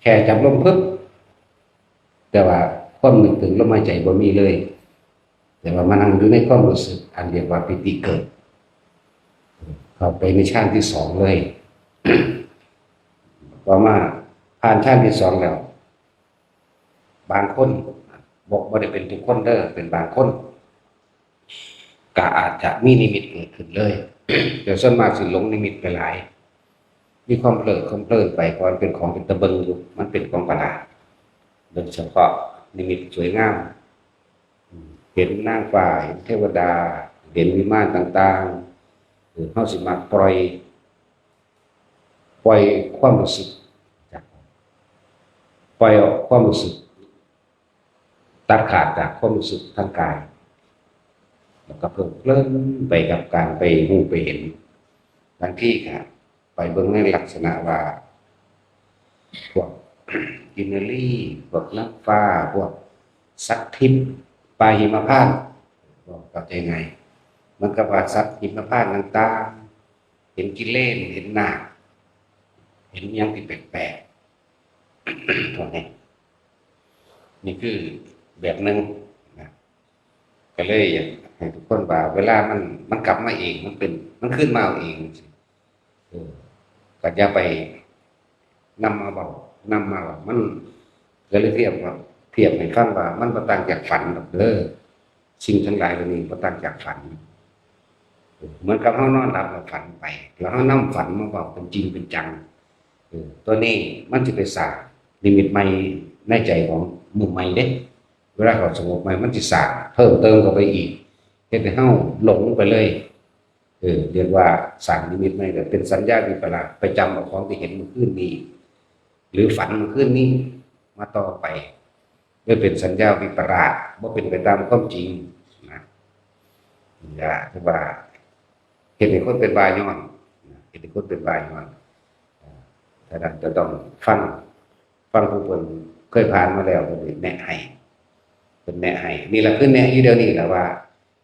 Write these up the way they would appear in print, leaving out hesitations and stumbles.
แค่จับลมปึ๊บแต่ว่าความนึกถึงลมหายใจบ่มีเลยแต่ว่ามันนั่งอยู่ในความรู้สึกอันเรียกว่าปิติเกิดเข้าไปในฌานที่สองเลยพอมาผ่านฌานที่สองแล้วบางคนบอกว่าได้เป็นทุกคนเด้อเป็นบางคนก็อาจจะมีนิมิตเกิดขึ้นเลยเดี๋ยวส่วนมากสิหลงนิมิตไปหลายมีความเพลินไปเพราะมันเป็นของเป็นตะเบิงอยู่มันเป็นของประหลาดโดยเฉพาะนิมิตสวยงามเห็นนางฟ้าเห็นเทวดาเห็นวิมานต่างๆหรือเฮาสิมาปล่อยความรู้สึกปล่อยออกความรู้สึกตัดขาดจากความรู้สึกทางกายแล้วก็เพลินไปกับการไปหูไปเห็นบางที่ครับไปเบิ่งในลักษณะว่าพวกกินเนอรี่พวกนักฟ้าพวกสัตว์ทิพย์ปลาหิมพานต์บอกเข้าใจไงมันก็ว่าสัตว์หิมพานต์ต่างๆเห็นกิเลสเห็นนาคเห็นยังที่แปลกๆตัวนี้นี่คือแบบหนึ่งนะก็เลยอยากให้ทุกคนว่าเวลามันกลับมาเองมันขึ้นมาเองก็อย่าไปนำมาเบมันก็เลยเทียบให้ฟังว่ามันบ่ต่างจากฝันหรอกเด้อสิ่งทั้งหลายเหล่านี้บ่ต่างจากฝันเหมือนกับเฮานอนหลับแล้วฝันไปแล้วเฮานำฝันมาเว้าเป็นจริงเป็นจังตัวนี้มันสิไปสร้างนิมิตใหม่ในใจของมือใหม่เด้เวลาเขาสงบใหม่มันสิสร้างเพิ่มเติมเข้าไปอีกเฮ็ดให้เฮาหลงไปเลยเรียกว่าสร้างนิมิตใหม่ก็เป็นสัญญาวิปลาสไปจำเอาของที่เห็นเมื่อคืนนี้หรือฝันเมื่อคืนนี้มาต่อไปไม่เป็นสัญญาวิปลาสบ่เป็นไปตามความจริงนะอย่าคือว่าเห็นให้คนเป็นบาย้อนเห็นให้คนเป็นบาย้อนถ้านั้นจะต้องฟังผู้คนเคยผ่านมาแล้วก็เลยแนะให้เป็นแนะให้นี่แหละคือแนะอยู่เดี๋ยวนี้แหละว่า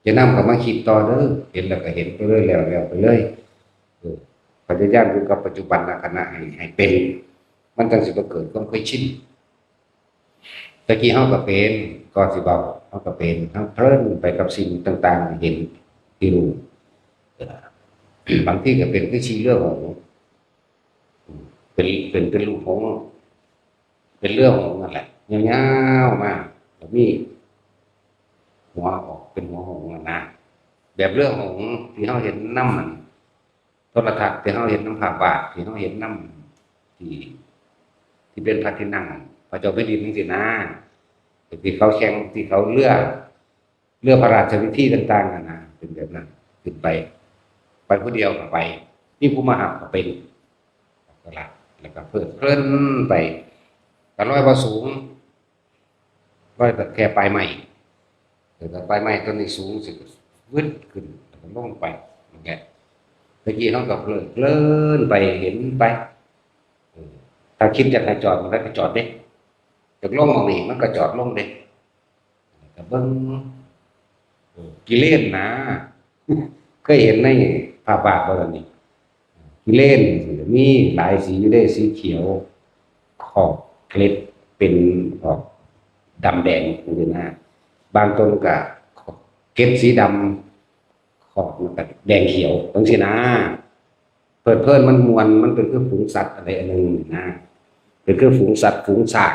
จะนำเข้ามาคิดต่อเด้อเห็นแล้วก็เห็นไปเลยแล้วไปเลยพยายามอยู่กับปัจจุบันขณะให้เป็นมันจังสิบ่เกิดความเคยชินตะกี้เฮาก็เป็นก่อนสิเว้าเฮาก็เป็นทั้งเพลินไปกับสิ่งต่างๆเห็นที่รู้บางทีก็เป็นคือชีเรื่องของเป็นรูปของเป็นเรื่องของนั่นแหละยาวๆมาแล้วมีหัวออกเป็นหัวหงส์นะแบบเรื่องของที่เฮาเห็นน้ำมันโทรทัศน์ที่เฮาเห็นน้ำภาพวาดที่เฮาเห็นน้ำที่เป็นพระที่นั่งพระเจ้าแผ่นดินจังซี่นะที่เขาแข่งที่เขาเรือพระราชพิธีต่างๆนะเป็นแบบนั้นขึ้นไปผู้เดียวก็ไปนี่ผู้มาหาก็เป็นก็ละแล้วก็เพลินไปก็ร้อยบ่สูงร้อยแต่แค่ปลายไม้แต่ปลายไม้ต้นนี้สูงสิวึดขึ้นแล้วก็ลงไปอย่างเงี้ยตะกี้เฮาก็เพลินไปเห็นไปถ้าคิดจะให้จอดมันก็จอดเด้จากลงมองนี่มันก็จอดลงเด้ก็เบิ่งกิเลสนะเคยเห็นในภาพวาดบ่ล่ะนี่กิเลสมีหลายสีอยู่เด้สีเขียวขอบเกล็ดเป็นออกดำแดงจังซี่นะบางต้นก็เกล็ดสีดำขอบมันก็แดงเขียวจังซี่นะเพลินมันมวนมันเป็นคือฝูงสัตว์อะไรอันนึงนะเป็นคือฝูงสัตว์ฝูงซาก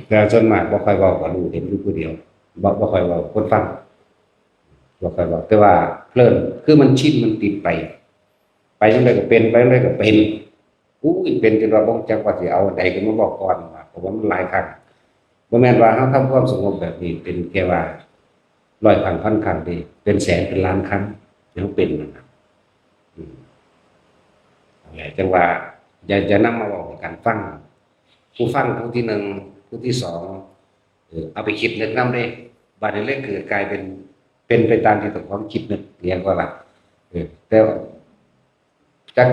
แต่ส่วนมากบ่ค่อยเว้าก็รู้เห็นอยู่ผู้เดียวบ่ค่อยเว้าคนฟังบ่ค่อยเว้าแต่ว่าเพลินคือมันชินมันติดไปจังได๋ก็เป็นไปจังได๋ก็เป็นเป็นจนว่าบ่รู้จักว่าสิเอาอันใดขึ้นมาบอกก่อนว่าเพราะว่ามันหลายครั้งบ่แม่นว่าเฮาทำความสงบแบบนี้เป็นแค่ว่า100 ครั้ง 1,000 ครั้งนี่เป็นแสนเป็นล้านครั้งที่เฮาเป็นนะครับนั่นแหละจังว่าอย่านำมาเว้ากันฟังผู้ฟังผู้ที่1ผู้ที่2เอาไปคิดนึกนำเด้บัดนี้เลยเกิดกลายเป็นไปตามที่ต้องความคิดนึกเรียกว่าล่ะแต่จัก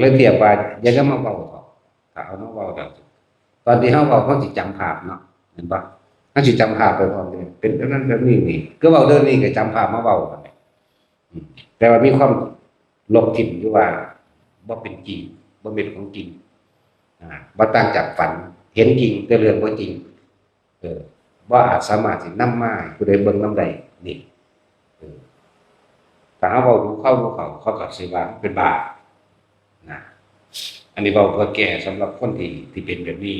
เลยเทียบว่าอย่ามาเว้าถ้าเอามาเว้าแบบตอนที่เฮาเว้าเฮาสิจำภาพเนาะเห็นบ่เฮาสิจำภาพไปพร้อมเลยเป็นแบบนั้นแบบนี้นี่คือเว้าเรื่องนี้ก็จำภาพมาเว้ากันแต่ว่ามีความลบทิ่มอยู่ว่าบ่เป็นจริงบ่เป็นของจริง บ่ต่างจากฝันเห็นจริงแต่เรื่องบ่จริงบ่อาจสามารถสินำมาให้ผู้ใดเบิ่งนำได้นี่ถ้าเฮาเว้าดูเข้าเขาก็สิว่ามันเป็นบาปนะอันนี้เว้าเพื่อแก้สำหรับคนที่เป็นแบบนี้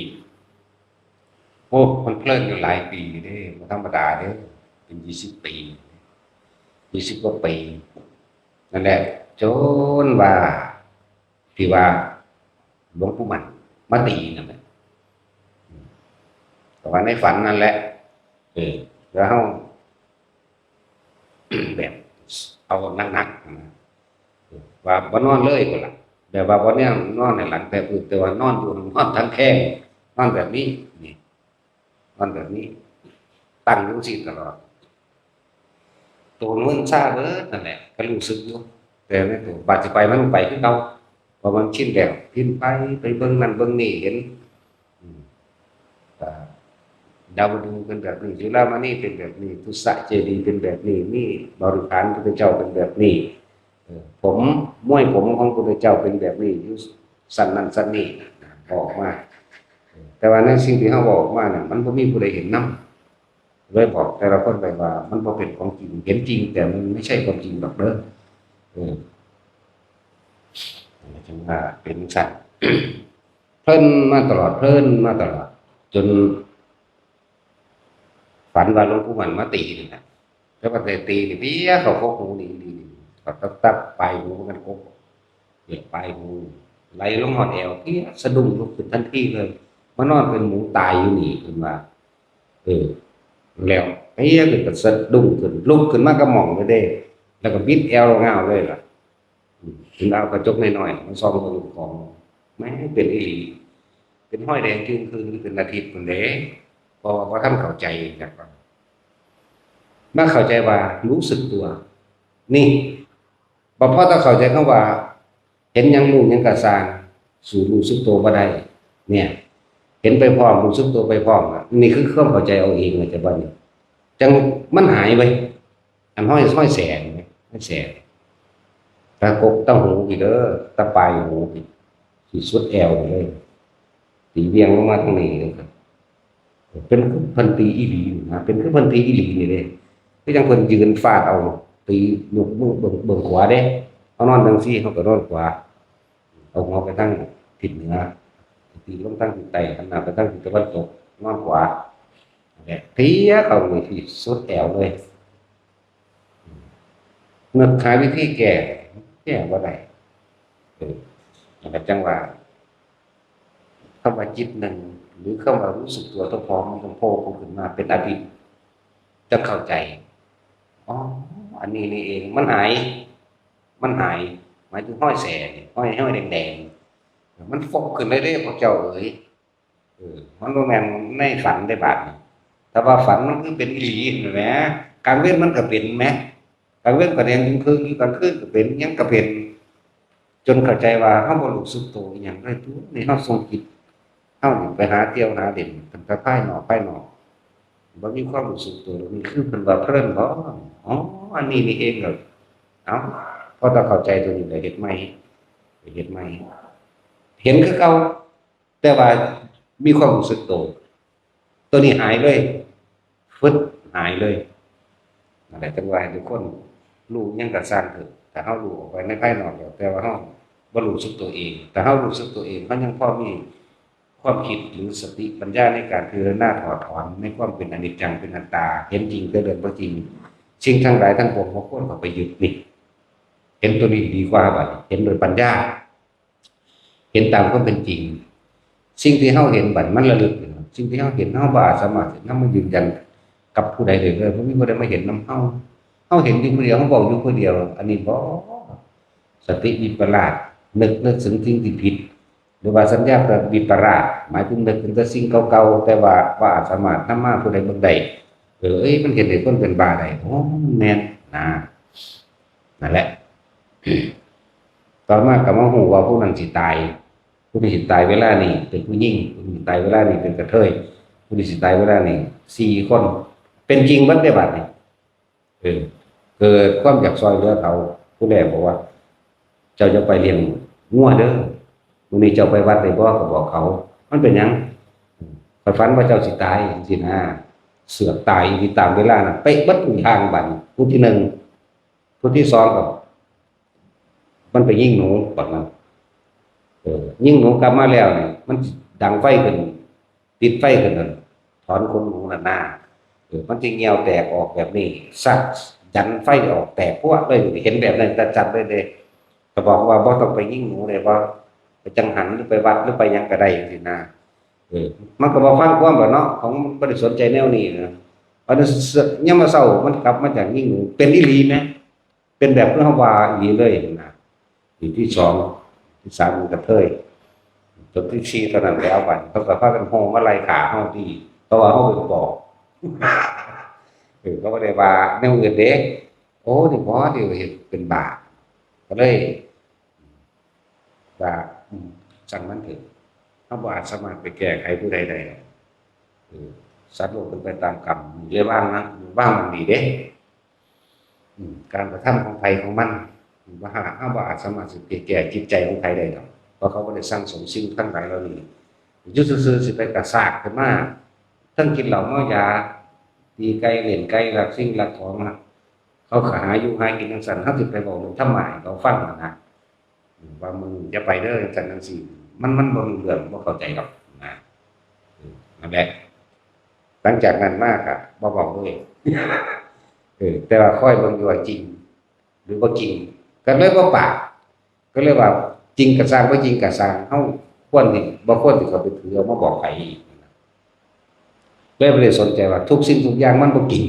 โอ้มันเพลินอยู่หลายปีเด้บ่ธรรมดาเด้เป็น20ปี20กว่าปีนั่นแหละจนว่าที่ว่าหลวงปู่มันมาตีนั่นแหละแต่ว่าในฝันนั่นแหละแล้วเฮา แบบเอาหนักๆนะว่าบ่นอนเลยพุ่นล่ะแบบว่าบ่แนวนอนในหลังแต่อื่นแต่ว่านอนอยู่นอนทั้งแข้งนอนแบบนี้นี่นอนแบบนี้ตั้งจังซี่ตลอดตัวมันซ่าเบิดนั่นแหละก็รู้สึกอยู่แต่ในตัวบาดสิไปมันไปคือเก่าเพราะมันชินแล้วพินไปเบิ่งนั่นเบิ่งนี่เห็นก็ดาวดึงส์เป็นแบบนี้จุฬามณีเป็นแบบนี้ทุสะเจดีย์เป็นแบบนี้มีบริขารพระพุทธเจ้าเป็นแบบนี้ผมม้วยผมของพระพุทธเจ้าเป็นแบบนี้อยู่สันนั้นสันนี้บอกมาแต่ว่าในสิ่งที่เขาบอกมาเนี่ยมันบ่มีผู้ใดเห็นนำเลยบอกแต่ละคนไปว่ามันบ่เป็นของจริงเห็นจริงแต่มันไม่ใช่ความจริงหรอกเด้อจังว่าเป็นสัตว์ เพลินมาตลอดจนฝันว่าหลวงปู่มันมาตีนี่นะแล้วก็ตีนี่เปี้ยเขาโคกหูนี่ก็ตับปลายหูมันโคกเหยียบปลายหูไหลลงหอดแอวเปี้ยสะดุ้งลุกขึ้นทันทีเลยมานอนเป็นหมูตายอยู่นี่ขึ้นมาแล้วเปี้ยขึ้นก็สะดุ้งขึ้นลุกขึ้นมาก็มองไปได้แล้วก็บิดแอวเงาเลยล่ะถึงเอากระจกน้อยๆมันส่องกระดูกของแม้เป็นอีหลีเป็นห้อยแดงจึงคืนเป็นอาทิตย์คนเด้เพราะว่าท่านเข้าใจจากเมื่อเข้าใจว่ารู้สึกตัวนี่พอถ้าเข้าใจคำว่าเห็นยังรู้ยังกระสานสู่รู้สึกตัวบ่ได้เนี่ยเห็นไปพร้อมรู้สึกตัวไปพร้อมนี่คือความเข้าใจเอาเองเลยจะว่านี่จังมันหายไปอันห้อยแสงห้อยแสงตากกตาหูอีกเด้อตาปลายหูที่สุดแอวเลยตีเวียงลงมาทางนี้เลยครับเป็นคือพันตีอีหลีนะเป็นคือพันตีอีหลีนี่เลยก็ยังเพิ่นยืนฟาดเอาตียกมือเบิ่งขวาเด้เขานอนจังซี่เขาก็นอนขวาเอาหัวไปทางทิศเหนือตีลงทางทิศใต้หันหน้าไปทางทิศตะวันตกนอนขวาเนี่ยเทียเข้านี่ที่สุดแอวเลยเมื่อหาวิธีแก้บ่ได้จังว่าคำว่าจิตหนึ่งหรือคำว่ารู้สึกตัวต้องพร้อมต้องโผล่ขึ้นมาเป็นอดีตจะเข้าใจอ๋ออันนี้นี่เองมันหายหมายถึงห้อยแสงห้อยแดงๆมันฟกขึ้นเรื่อยๆพวกเจ้าเอ๋ยมันบ่แม่นในฝันได้บาดแต่ว่าฝันมันคือเป็นอีหลีเห็นไหมกลางเว้นมันก็เป็นแม้กลางเว้นก็แดงคืนกลางคืนก็เป็นยังก็เป็นจนเข้าใจว่าเฮาบ่รู้สึกตัวอีหยังเลยตัวนี่เฮาทรงจิตเฮาไปหาเที่ยวหาเล่นกันไปภายนอกบ่มีความรู้สึกตัวนี่คือเพิ่นว่าเพลินบ่อ๋ออันนี้นี่เองเหรอเอ้าพอถ้าเข้าใจตัวนี้ได้เฮ็ดใหม่เห็นคือเก่าแต่ว่ามีความรู้สึกตัวนี้หายเลยฟึดหายเลยนั่นแหละจังว่าให้ทุกคนรู้หยังก็สร้างเถอะแต่เฮารู้ออกไปในภายนอกแล้วแต่ว่าเฮาบ่รู้สึกตัวเองแต่เฮารู้สึกตัวเองมันยังพอมีความคิดหรือสติปัญญาในการพิจารณาถอดถอนในความเป็นอนิจจังเป็นอนัตตาเห็นจริงแต่เดินบ่จริงสิ่งทั้งหลายทั้งปวงบ่ควรเข้าไปยึดนี่เห็นตัวนี้ดีกว่าบัดเห็นโดยปัญญาเห็นตามความเป็นจริงสิ่งที่เฮาเห็นบัดมันระลึกสิ่งที่เฮาเห็นเฮาบ่อาจสามารถนำมายืนยันกับผู้ใดได้เลยบ่มีผู้ใดมาเห็นนำเฮาเห็นอยู่ผู้เดียวเฮาบอกอยู่ผู้เดียวอันนี้บ่สติวิปลาสนึกถึงสิ่งที่ผิดหรือว่าสัญญาวิปลาสหมายถึงนึกถึงแต่สิ่งเก่าๆแต่ว่าบ่อาจสามารถนำมาผู้ใดเบิ่งได้มันเห็นให้คนเป็นบ้าได้โอ้แม่นนั่นแหละต่อมาก็มาฮู้ว่าผู้นั้นสิตายผู้นี้สิตายเวลานี้เป็นผู้หญิงผู้นี้ตายเวลานี้เป็นกระเทยผู้นี้สิตายเวลานี้4คนเป็นจริงเบิดได้บัดนี้เกิดความอยากซอยเหลือเขาผู้ใดบอกว่าเจ้าจะไปเลี้ยงงัวเด้อ งนี้เจ้าไปวัดได้บ่ก็บอกเขามันเป็นหยังข้อยฝันว่าเจ้าสิตายจังซี่นะเสือกตายอีตามเวลาน่ะเป๊ะเบิดทุกทางบัดผู้ที่หนึ่งผู้ที่สองก็มันไปยิงหนูบัดนั้นยิงหนูกลับมาแล้วเนี่ยมันดังไฟขึ้นติดไฟขึ้นนั่นถอนขนหนูนั่นหน้ามันจะเหี่ยวแตกออกแบบนี้ซักยันไฟออกแตกพวกเลยเห็นแบบนั้นแต่จัดเลยเลยก็บอกว่าบ่ต้องไปยิงหนูเลยว่าไปจังหันหรือไปวัดหรือไปยังกระไดสินะมันก็บ่ฟังความบ่เนาะของบ่ได้สนใจแนวนี้นะอันนั้นยามมาเช้ามันกลับมาจากยิงหนูเป็นอีหลีมั้ยเป็นแบบเฮาว่าอีหลีเลยนะที่สองที่สามมันกระเทยจนที่สี่เท่านั้นแล้วบัดเขาก็พากันโฮมาไล่ขาเฮาดีเพราะว่าเฮาไปบอกเขาบ่ได้ว่าแนวอื่นเด้โอ้นี่บ่ที่เฮ็ดเป็นบาปก็เลยว่าสั่งมันเถอะเฮาบ่อาจสามารถไปแก้ไขผู้ใดได้สัตว์โลกเป็นไปตามกรรมเรียกว่านะว่ามันดีเด้การกระทำของใครของมันว่าเฮาบ่อาจสามารถสิไปแก้จิตใจของใครได้ดอกเพราะเขาบ่ได้สร้างสมสิ่งทั้งหลายเหล่านี้อยู่ซื่อๆสิไปกระซากขึ้นมาทั้งกินเหล้าเมายาตีไก่เล่นไก่รักสิ่งรักของเขาหาอยู่หากินจังซั่นเฮาสิไปบอกทำไมเขาฟังนะว่ามึงอย่าไปเด้อจังซั่นซี่มันบ่รู้เรื่องบ่เข้าใจหรอกนะนั่นแหละหลังจากนั้นมากอ่ะบ่บอกเลยแต่ว่าค่อยเบิ่งอยู่ว่าจริงหรือบ่จริงก็เลยบ่ปากก็เลยว่าจริงก็สร้างบ่จริงก็สร้างเฮาควรนี่บ่ควรสิเข้าไปถือเอามาบอกใครอีกเลยบ่ได้สนใจว่าทุกสิ่งทุกอย่างมันบ่จริง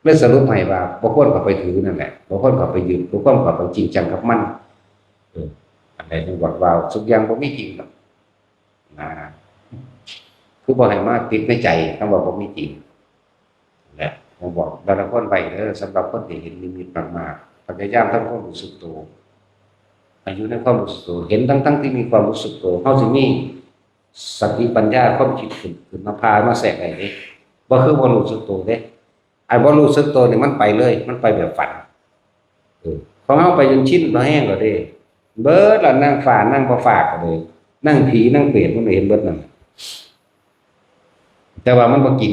เลยสรุปให้ว่าบ่ควรเข้าไปถือนั่นแหละบ่ควรเข้าไปยึดบ่ควรเข้าไปจริงจังกับมันอันใดที่บอกว่าทุกอย่างบ่มีจริงหรอกนะคือบ่ให้มาติดในใจคำว่าบ่มีจริงแหละผมบอกแต่ละคนไปเด้อสำหรับคนที่เห็นนิมิตมากๆพยายามทำความรู้สึกตัวอายุในความรู้สึกตัวเห็นทั้งที่มีความรู้สึกตัวเฮาสิมีสติปัญญาความคิดขึ้นมาพามาแทรกได้เด้บ่คือบ่รู้สึกตัวเด้ไอ้บ่รู้สึกตัวนี่มันไปเลยมันไปแบบฝันของเฮาไปจนชินบ่แห้งแล้วเด้เบิดแล้วนั่งฝ่านั่งบ่ฝากก็เลยนั่งผีนั่งเปรตมันเห็นเบิดนั่นแต่ว่ามันบ่จริง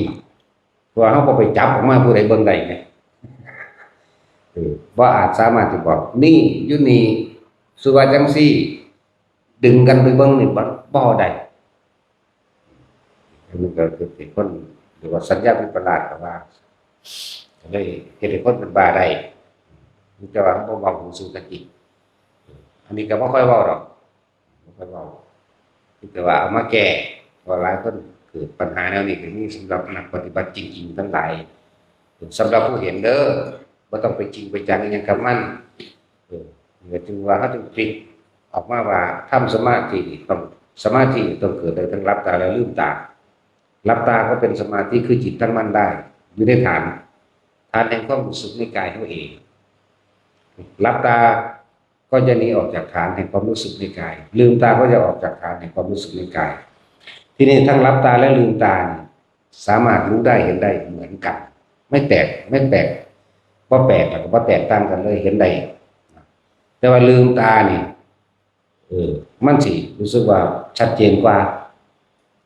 เพราะเฮาบ่ไปจับออกมาผู้ใดเบิ่งได้ไงบ่อาจสามารถสิบอกนี่อยู่นี่สุว่าจังซี่ดึงกันไปเบิ่งนี่บ่ได้มันก็คือคนหรือว่าสัญญาวิปลาสก็ว่าก็เลยเฮ็ดให้คนเป็นบ้าได้มันจะว่าบ่เว้าหูสู่กันอีกอันนี้ก็บ่ค่อยเว้าดอกบ่ค่อยเว้าแต่ว่าเอามาแก้ว่าหลายคนเกิดปัญหาแนวนี้ก็มีสำหรับนักปฏิบัติจริงๆทั้งหลายสำหรับผู้เห็นเด้อบ่ต้องไปจริงไปจังอิหยังกับมันก็จึงว่าเฮาจึงพลิกออกมาว่าทำสมาธิต้องสมาธิต้องเกิดได้ทั้งหลับตาและลืมตาหลับตาก็เป็นสมาธิคือจิตตั้งมั่นได้อยู่ในฐานแห่งความรู้สึกในกายตัวเองหลับตาก็จะหนีออกจากฐานแห่งความรู้สึกในกายลืมตาก็จะออกจากฐานแห่งความรู้สึกในกายที่นี่ทั้งหลับตาและลืมตาสามารถรู้ได้เห็นได้เหมือนกันไม่แปลกบ่แปลกแล้วก็บ่แตกต่างกันเลยเห็นได้แต่ว่าลืมตานี่มันสิรู้สึกว่าชัดเจนกว่า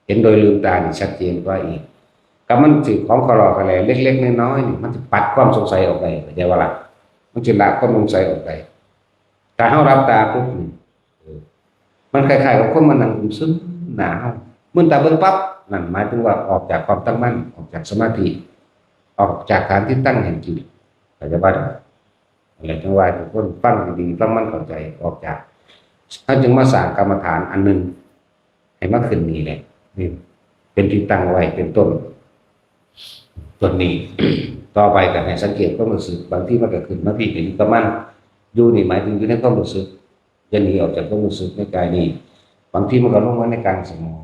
เห็นโดยลืมตานี่ชัดเจนกว่าอีกกับมันสิของคลอกันแลเล็กๆน้อยๆนี่มันสิปัดความสงสัยออกไปเข้าใจว่าล่ะมันสิละความสงสัยออกไปถ้าเฮารับตาปุ๊บมันคล้ายๆกับคนมันนั่งซึมหน้าเฮามึนตาเบิ่งปั๊บนั่นหมายถึงว่าออกจากความตั้งมั่นออกจากสมาธิออกจากฐานที่ตั้งแห่งจิตเข้าใจบ่อะไรจังว่าทุกคนฟังดีๆฟังมันเข้าใจออกจากท่านจึงมาสร้างกรรมฐานอันนึงให้มาขึ้นนี่แหละนี่เป็นที่ตั้งไว้เป็นต้นนี้ ต่อไปก็ให้สังเกตความรู้สึกบางที่มันก็ขึ้นมาพี่เห็นกับมันอยู่นี่หมายถึงอยู่ในความรู้สึกจะหนีออกจากความรู้สึกในกายนี่บางที่มันก็ลงมาในกลางสมอง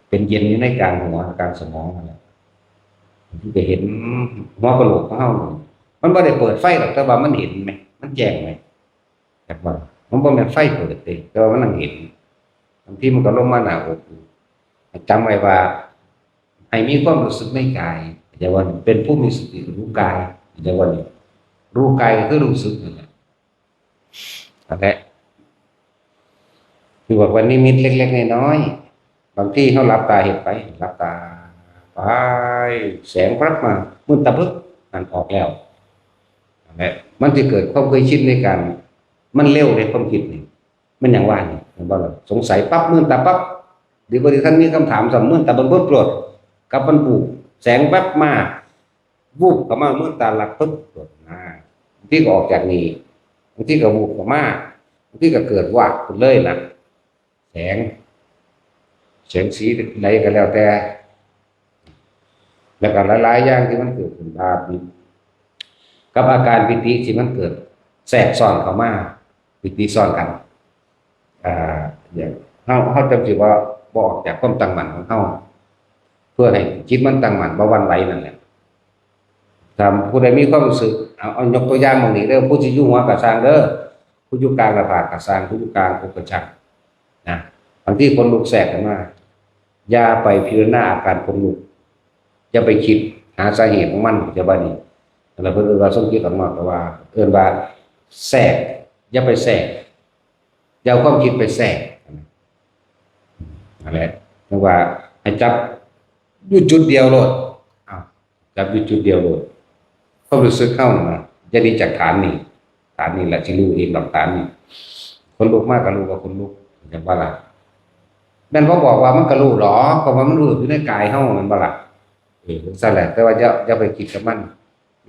เป็นเย็นอยู่ในกลางหัวกลางสมองนั่นแหละที่จะเห็นหัวกะโหลกของเฮามันบ่ได้เปิดไฟหรอกแต่ว่ามันเห็นไหมมันแจ้งไหมแบบว่ามันบ่แม่นไฟเปิดเด้แต่ว่ามันนั่งเห็นบางทีมันก็ลงมาหน้าอกจำไว้ว่าให้มีความรู้สึกในกายอย่าว่าเป็นผู้มีสติรู้กายอย่าว่ารู้กายก็คือรู้สึกนั่นแหละนั่นแหละ คือว่าวันนิมิตเล็กๆน้อยๆบางที่เขาหลับตาเห็นไปหลับตาไปแสงพรับมามืดตาพึบอันออกแล้วนั่นแหละมันจะเกิดความเคยชินในการมันเร็วในความคิดนี่มันอย่างว่านี่เห็นบ่ล่ะสงสัยปั๊บมืดตาปั๊บเดี๋ยวบริท่านมีคำถามสำมืดตาบนปุ๊บโกรธกับมันบูแสงแป๊บมาวูบเข้ามามืดตาหลับปุ๊บโกรธบางที่ก็ออกจากนี้บางที่ก็วูบเข้ามาบางที่ก็เกิดวาดเลยนะแสงสีใดก็แล้วแต่แล้วก็หลายๆอย่างที่มันเกิดขึ้นภาพนี้กับอาการปิติที่มันเกิดแทรกซ้อนเข้ามาปิติซ้อนกันอย่างเฮาจำสิว่าบอกจากความตั้งมั่นของเฮาเพื่อให้จิตมันตั้งมั่นบ่หวั่นไหวนั่นแหละถ้าผู้ใดมีความรู้สึกเอายกตัวอย่างตรงนี้เด้อผู้ที่อยู่หัวกะสร้างเด้อผู้อยู่กลางกะผากกะสร้างผู้อยู่กลางอกกะจักนะบางทีคนลุกแทรกขึ้นมาอย่าไปพิจารณาอาการคนลุกอย่าไปคิดหาสาเหตุของมันจะว่านี่แล้วเพิ่นว่าสมคิดออกมาก็ว่าเอิ้นว่าแทรกอย่าไปแทรกอย่าเอาความคิดไปแทรกนั่นแหละเรียกว่าให้จับอยู่จุดเดียวโลดจับอยู่จุดเดียวโลดความรู้สึกเข้านะอย่าดีจากฐานนี้แหละที่รู้เองหลักฐานนี่คนลุกมากก็รู้ว่าคนลุกอย่างว่าล่ะแม่นบ่บอกว่ามันก็รู้หรอเพราะว่ามันรู้อยู่ในกายเฮามันบ่ล่ะซั่นแหละแต่ว่าอย่าไปคิดกับมัน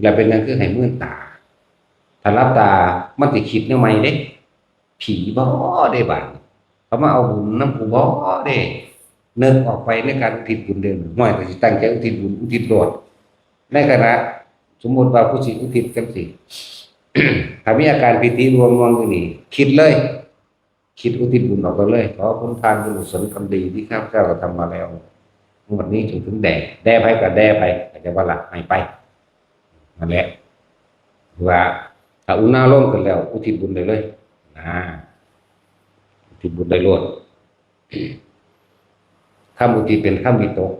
แล้วเป็นนั่นคือให้มื่นตาถ้ารับตามันสิคิดแนวใหม่เด้ผีบ่ได้บาดเขามาเอาบุญนำผู้บ่ได้นึกออกไปในการอุทิศบุญเดินน้อยก็สิตั้งใจอุทิศบุญอุทิศโลดในขณะสมมุติว่าผู้สิอุทิศจังซี่ ถ้ามีอาการปิติรวมอยู่นี่คิดเลยคิดอุทิศบุญออกไปเลยขอผลทานบุญกุศลกรรมดีที่ข้าพเจ้าก็ทำมาแล้วงวดนี้จนถึงแด่ไปก็แด่ไปอาจจะว่าละให้ไปนั่นแหละว่าถ้าอุณาร่มกันแล้วอุทิศบุญได้เลยอุทิศบุญได้โลดคำอุทิศเป็นคำวิตก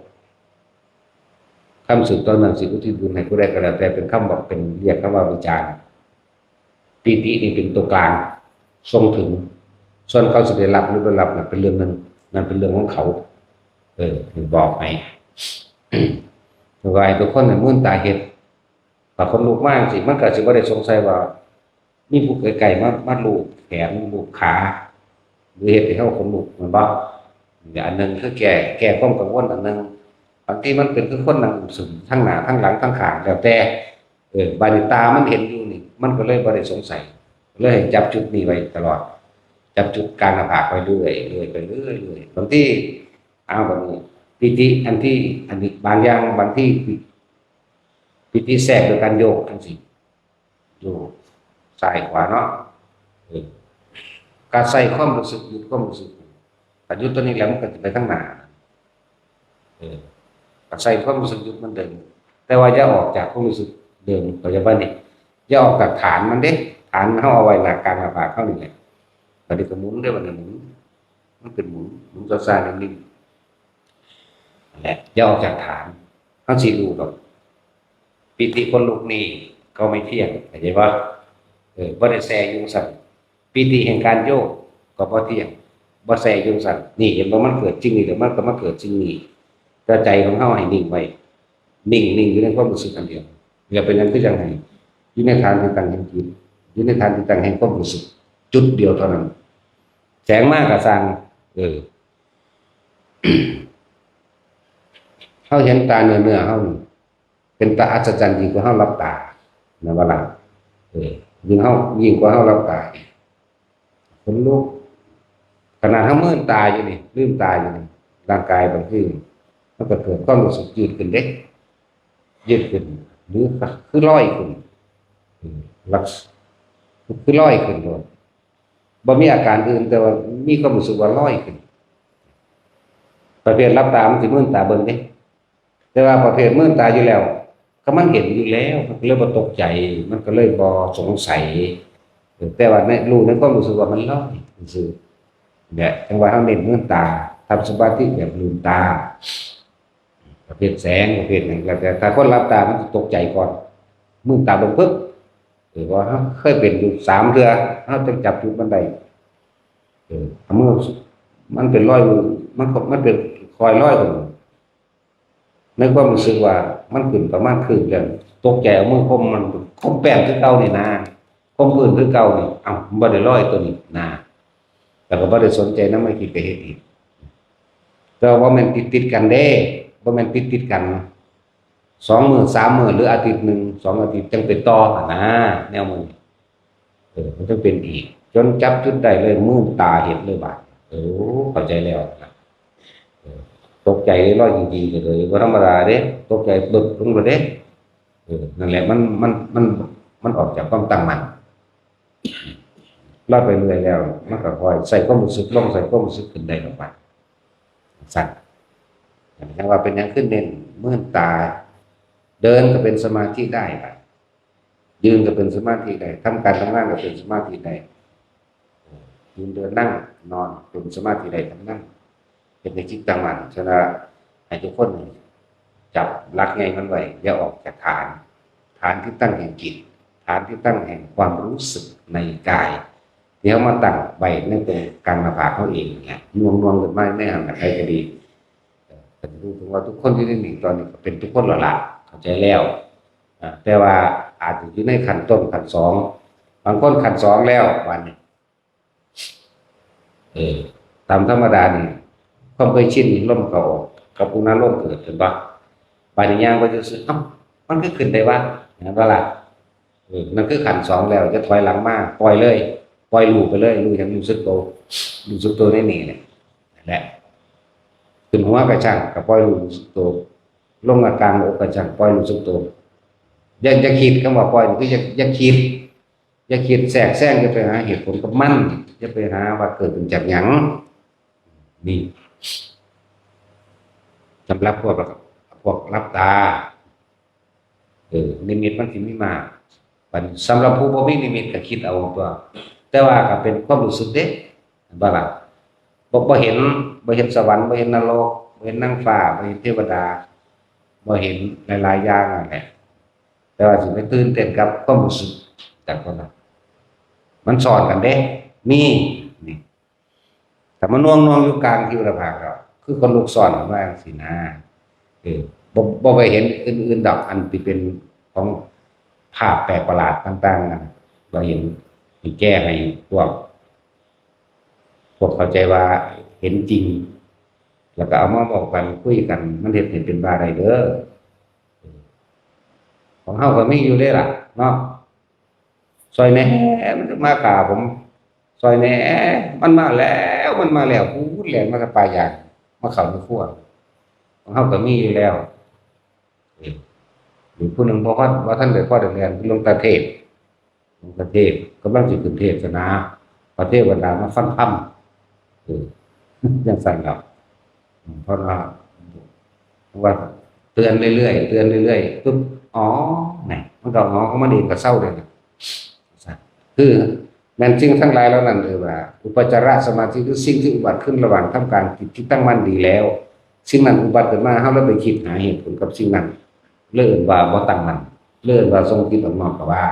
คำสืบต่อเนื่องสิอุทิศบุญให้ผู้ใดก็แล้วแต่เป็นคำบอกเป็นเรียกคำว่าวิจารณ์ปิตินี่เป็นตัวกลางทรงถึงส่วนเขาจะได้รับหรือไม่รับนั่นเป็นเรื่องนึงนั่นเป็นเรื่องของเขาถึงบอกให้ว่าไอ้ทุกคนเนี่ยมุ่นตาเห็ดแต่คนลูกมากสิมันก็สิบ่ได้สงสัยว่ามีผู้ไก่มาลูกแขนลูกขาหรือเห็ดให้เขาคนลูกมันบ้าอย่างอันนึงคือแก่ความกังวลอันนึงบางทีมันเป็นคือคนนั่งซึมทั้งหน้าทั้งหลังทั้งขาแล้วแต่บาดิตามันเห็นอยู่นี่มันก็เลยบ่ได้สงสัยเลยจับจุดนี้ไว้ตลอดจับจุดกลางหน้าผากไปเรื่อยไปเรื่อยบางที่เอาแบบนี้ปิติอันนี้บางอย่างบางที่ปิติแทรกโดยการโยกทั้งสิ้นโยกซ้ายขวาเนาะการใส่ความรู้สึกหยุดความรู้สึกแต่หยุดตัวนี้แล้วมันก็จะไปข้างหน้าการใส่ความรู้สึกหยุดมันเดินแต่ว่าอย่าออกจากความรู้สึกเดิมปัจจุบันนี่อย่าออกจากฐานมันเด้ฐานเขาเอาไว้หลักการหน้าผากเขานี่แหละตอนนี้ก็หมุนได้วันหนึ่งมันเป็นหมุนซ่าๆนิ่งๆแหละอย่าออกจากฐานเขาสิรู้หรอกปิติคนลุกนี่ก็ไม่เที่ยงเข้าใจว่าบ่ได้แซ่ยุงสั่นปิติแห่งการโยกก็บ่เที่ยงบ่แซ่ยุงสั่นนี่เห็นว่ามันเกิดจริงนี่แต่มันก็มาเกิดจริงนี่แต่ใจของเฮาให้นิ่งไว้นิ่งอยู่ในความรู้สึกอันเดียวอย่าเป็นนั้นคือจังไงอยู่ในฐานที่ตั้งแห่งจิตอยู่ในฐานที่ตั้งแห่งความรู้สึกจุดเดียวเท่านั้นแสงมากก็สร้างเฮาเห็นตาเนื้อเฮาเป็นตาอัศจรรย์ยิ่งกว่าเฮารับตานะว่าล่ะยิ่งกว่าเฮารับตาคนลุกขนาดเฮามื่นตาอยู่นี่ลืมตาอยู่นี่ร่างกายบางทีมันก็เกิดความรู้สึกยืดขึ้นเด้ยืดขึ้นหรือคือลอยขึ้นลักคือลอยขึ้นโดยบ่มีอาการอื่นแต่ว่ามีความรู้สึกว่าลอยขึ้นประเภทรับตามันสิมื่นตาเบิ่งเด้แต่ว่าประเภทมื่นตาอยู่แล้วก็มันเห็นอยู่แล้วมันเลยบ่ตกใจมันก็เลยบ่สงสัยแต่ว่าในรู้ในความรู้สึกว่ามันลอยซื่อเนี่ยจังว่าเฮาเน้นมื่นตาทำสมาธิแบบลืมตาประเภทแสงประเภทนั้นแต่ถ้าคนรับตามันตกใจก่อนมื่นตาเบิ่งปึ๊บว่าเคยเป็นอยู่3เทื่อเฮาจังจับจุดมันได้เอามือ มันเป็นรอยมันเป็นคอยรอยของในความรู้สึกว่ามันขึ้นประมาณคืนแล้วตกใจเอามือคมมันคมแป้งคือเก่านี่นะคมพื้นคือเก่านี่เอ้าบ่ได้รอยตัวนี้นะแล้วก็บ่ได้สนใจนำไม่คิดไปเฮ็ดอีกแต่ว่ามันติดกันเด้บ่แม่นติดกัน2 มื้อ3 มื้อหรืออาทิตย์หนึ่ง2 อาทิตย์จังเป็นต่อนะแนวมือมันต้องเป็นอีกจนจับจุดได้เลยมือตาเห็นเลยบาดเข้าใจแล้วนะตกใจเลยร้อยจริงๆเลยว่าธรรมดาเด้ตกใจบึกลงเลยเด้นั่นแหละมันออกจากความตั้งมั่นรอดไปเรื่อยแล้วมันก็ค่อยใส่ความรู้สึกลงใส่ความรู้สึกขึ้นได้ลงไปสั่นอย่างว่าเป็นอย่างขึ้นเน้นมื่นตาเดินก็เป็นสมาธิได้ครับยืนก็เป็นสมาธิได้ทำการทำงานก็เป็นสมาธิได้ยืนเดินนั่งนอนเป็นสมาธิได้ทั้งนั้นเป็นในจิตตั้งมั่นฉะนั้นให้ทุกคนจับหลักไงมันไว้อย่าออกจากฐานที่ตั้งแห่งจิตฐานที่ตั้งแห่งความรู้สึกในกายเดี๋ยวมาตั้งใบนั่นเป็นการมาผ่าเขาเองเนี่ยนวงกันไม่แน่ใครจะดีแต่ดูถึงว่าทุกคนที่ได้หนีตอนนี้เป็นทุกคนหล่ะเข้าใจแล้วแต่ว่าอาจจะอยู่ในขั้นต้นขั้นสองบางคนขั้นสองแล้ววันนี้ตามธรรมดานี่ความเคยชินล่มเก่ากับปุณณะล่มเกิดเห็นปะบางอย่างก็จะสึกมันก็ขึ้นได้ว่านะว่าล่ะนั่นคือขั้นสองแล้วจะถอยหลังมากปล่อยเลยปล่อยลูไปเลยลูอย่างรู้สึกตัวนี่นี่แหละขึ้นหัวกระชังกับปล่อยรู้สึกตัวลงอาการอกกระชังปล่อยรู้สึกตัวอย่าคิดคำว่าปล่อยคืออย่าคิดแทรกแซงจะไปหาเหตุผลกับมันจะไปหาว่าเกิดจากหยังนี่สำหรับพวกรับตานิมิตมันสิมีมาสำหรับผู้บ่มีนิมิตก็คิดเอาตัวแต่ว่าก็เป็นความรู้สึกเด้บ่ล่ะบ่เห็นสวรรค์บ่เห็นนรกบ่เห็นนางฟ้าบ่เห็นเทวดาบ่เห็นหลายๆอย่างนั่นแหละแต่ว่าสิไปตื่นเต้นกับความรู้สึกจากคนนั้นมันสอนกันเด้มีนี่แต่มันน่วงอยู่กลางที่ระภาคเราคือคนลูกสอนว่าจังซี่นะบ่ไปเห็นอื่นๆดอกอันที่เป็นของภาพแปลกประหลาดต่างๆนั่นบ่เห็นมีแก้ให้พวกเข้าใจว่าเห็นจริงแล้วก็เอามาบอกกันคุยกันมันเห็นเป็นว่าได้เด้อของเฮาก็มีอยู่เด้ล่ะเนาะซอยแหน่มันมาฆ่าผมซอยแหน่มันมาแล้วพูดแหลมมากับปลายางมาเข้าในครัวของเฮาก็มีอยู่แล้วหรือผู้หนึ่งบอกว่าท่านได้พ่อได้เรียนลงตาเทพกำลังสิขึ้นเทศนาพระเทวดามาฟังธรรมยังสั่นครับเพราะว่าเตือนเรื่อยๆปุ๊บอ๋อไหนมันก็อ๋อเขามาดีกับเศร้าเลยนะคือแม้นสิ่งทั้งหลายแล้วนั่นเลยว่าอุปจารสมาธิคือสิ่งที่อุบัติขึ้นระหว่างทำการจิตที่ตั้งมั่นดีแล้วสิ่งนั้นอุบัติขึ้นมาเฮาแล้วไปคิดหาเหตุผลกับสิ่งนั้นเลื่อนว่าบ่ตั้งมั่นเลื่อนว่าทรงจิตออกนอกก็ว่า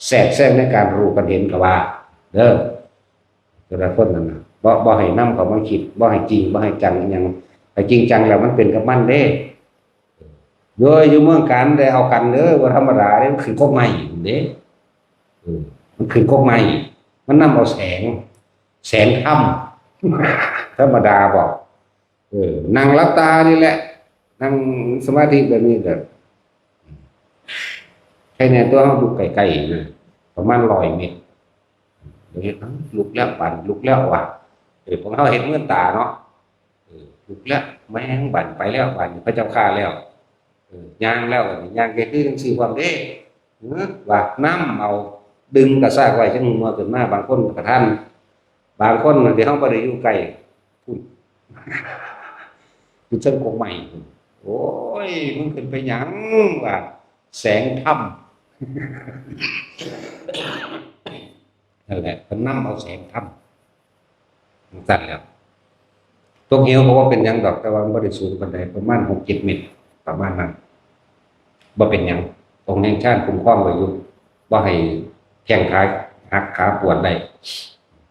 แทรกแซงในการรู้กันเห็นก็ว่าเด้อแต่ละคนนั่นน่ะบ่ให้นำเข้ามาคิดบ่ให้จริงบ่ให้จังหยังให้จริงจังแล้วมันเป็นกับมันเด้โดยอยู่เมืองการได้เอากันเด้อบ่ธรรมดาเด้มันขึ้นกกไม้เด้มันขึ้นกกไม้มันนำเอาแสงธรรมธรรมดาบอกนั่งหลับตานี่แหละนั่งสมาธิแบบนี้ก็แค่นี้ตัวเฮาดูไกลๆนะประมาณ100 เมตรเห็นลุกแล้วบั่นลุกแล้วว่ะพวกเฮาเห็นมื่นตาเนาะลุกแล้วแม่งบั่นไปแล้วบั่นพระเจ้าข้าแล้วย่างแล้วย่างแกคือจังซี่ความเด้ว่าน้ำเอาดึงกระซากไว้จังหัวขึ้นมาบางคนกระทันบางคนที่เฮาบ่ได้อยู่ใกล้พูดอยู่เชิงกกไม้โอ้ยมึงขึ้นไปหยังว่าแสงธรรมนั่นแหละเพิ่นนำเอาแสงธรรมสั่นแล้วตกเหวเพราะว่าเป็นหยังดอกแต่ว่าบ่ได้สูงปานใดประมาณ6-7 เมตรประมาณนั้นบ่เป็นหยังตรงแห่งชาติคุ้มครองไว้อยู่บ่ให้แข้งขาหักขาปวดได้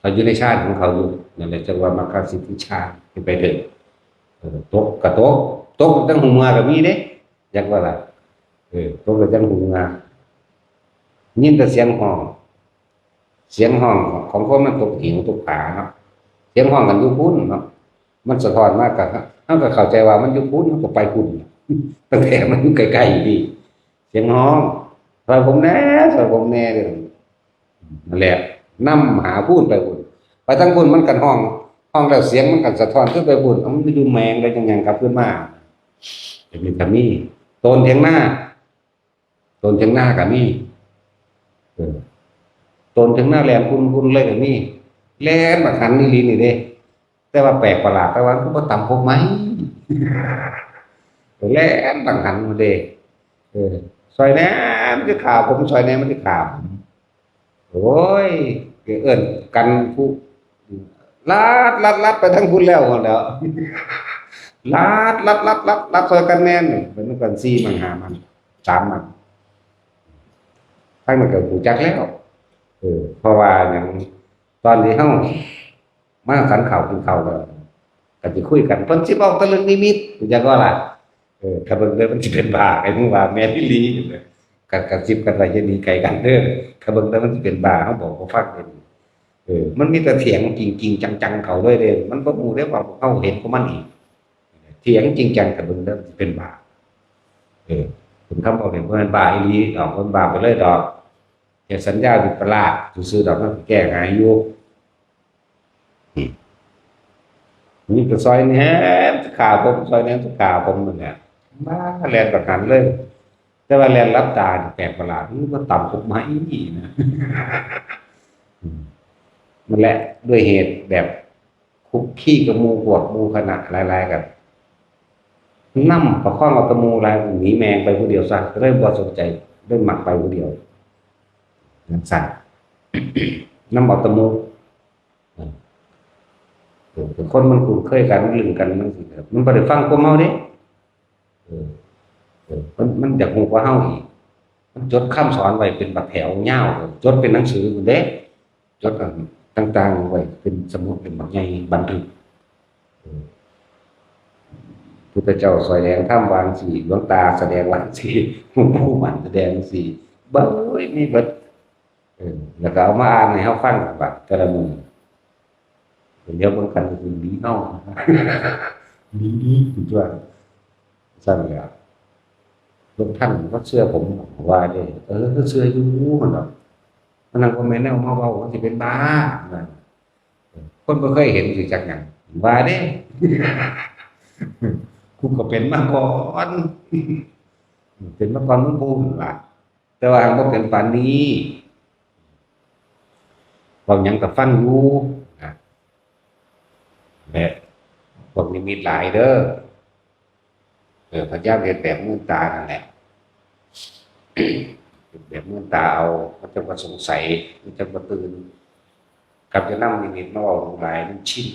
เขาอยู่ในชาติของเขาอยู่นั่นแหละจังว่ามรรคสิทธิชาติไปเถิดตกกระตกตั้งหูงากับมีเด้อยากว่าล่ะตกกระตั้งหูงายินแต่เสียงห้องของคนมันตกหิวตกผาเนาะเสียงห้องกันอยู่พุ่นเนาะมันสะท้อนมากกับเขาก็เข้าใจว่ามันอยู่พุ่นเขาก็ไปพุ่นตั้งแต่มันอยู่ใกล้ๆดีเสียงห้องซอยผมแน่เลยนั่นแหละนํหาพุ่นไปพุ่นไปทั้งพุ่นมันกันห้องแล้วเสียงมันกันสะท้อนขึ้นไปพุ่นมันอยู่แมงได้จังยังกลับขึ้นมาจะมีกับมีโตนเถียงหน้ากับมีโตนเถียงหน้าแหลมคุณเลยกับมีแหลมบักหันนี่ลีนี่เด้แต่ว่าแปลกประหลาดแต่ว่าก็บ่ต่ำพกไหมแหลมบักหันมาเด้ซอยแหนมันจะข่าวผมซอยแหนมันจะข่าวโอ้ยเอิ้นกันผู้ลัดไปทั้งคุณแล้วหมดแล้วลัดซอยกันแน่นเป็นกัน4มัน5มัน3มันทั้งมันก็รู้จักแล้วเพราะว่าอย่างตอนที่เฮามาสันข้าวกินข้าวแล้วก็สิคุยกันเพิ่นสิเว้าแต่เรื่องนิมิตจังว่าล่ะถ้าเบิ่งแล้วมันสิเป็นบ้าไอ้มึงว่าแม่นอีหลีกันกระซิบกันไว้อย่าหนีไกลกันเด้อถ้าเบิ่งแล้วมันสิเป็นบ้าเฮาบอกบ่ฟังเด้มันมีแต่เถียงจริงๆจังๆเขาเลยเด้มันบ่ฮู้เด้ว่าเฮาเห็นของมันอีกเถียงจริงจังถ้าเบิ่งแล้วสิเป็นบ้าถึงคำบอกเนี่ยบ่แม่นบ้าอีหลีดอกมันบ้าไปเลยดอกแค่สัญญาวิปลาสซื่อๆดอกมันแก้ง่ายอยู่นี่ก็ซอยแหนมขาผมซอยแหนมขาผมนั่นแหละมาแล่นประกันเลยแต่ว่าแล่นรับตาแปลกประหลาดมันก็ต่ำผมไหมนี่นะมันแหละด้วยเหตุแบบคุกขี้กับมูพวกมูขณะหลายๆกันนำประคองเอาตะมูลายหนีแมงไปผู้เดียวซะก็เลยบ่สนใจได้หมักไปผู้เดียวนั่นสั่นนำเอาตะมูคนมันคุ้นเคยกันมันลืมกันมันสิครับมันบ่ได้ฟังความเฮาเด้มันอยากฮู้กว่าเฮาอีกมันจดคำสอนไว้เป็นบักแถวยาวจดเป็นหนังสือพุ่นเด้จดต่างๆไว้เป็นสมุดเป็นบักใหญ่บันทึกพุทธเจ้าสอยแดงทำวางสีหลวงตาแสดงวางสีหลวงปู่มั่นแสดงสีเบ้ยมีเบิดแล้วก็เอามาอ่านให้เฮาฟังบัดแต่ละมื้อเดี๋ยวเบิ่งกันคือดีเนาะดีตัวสั่นแล้วทุกท่านก็เชื่อผมว่าเด้ก็เชื่ออยู่มันดอกมันนั่นก็แม่นแนวมาเว้าว่าสิเป็นบ้านั่นคนบ่เคยเห็นสิจักหยังว่าเด้กูก็เป็นมาก่อนเป็นมาก่อนมึงพูดล่ะแต่ว่าบ่เป็นปานนี้เว้าหยังก็ฟังอยู่แบบพวกนิมิตหลายเด้อพระเจ้าเรียนแบบมือตานั่นแหละแบบมือตาเอามันจะมาสงสัยมันจะมาตื่นกับจะนั่งนิมิตมาเอาหลายมันชิน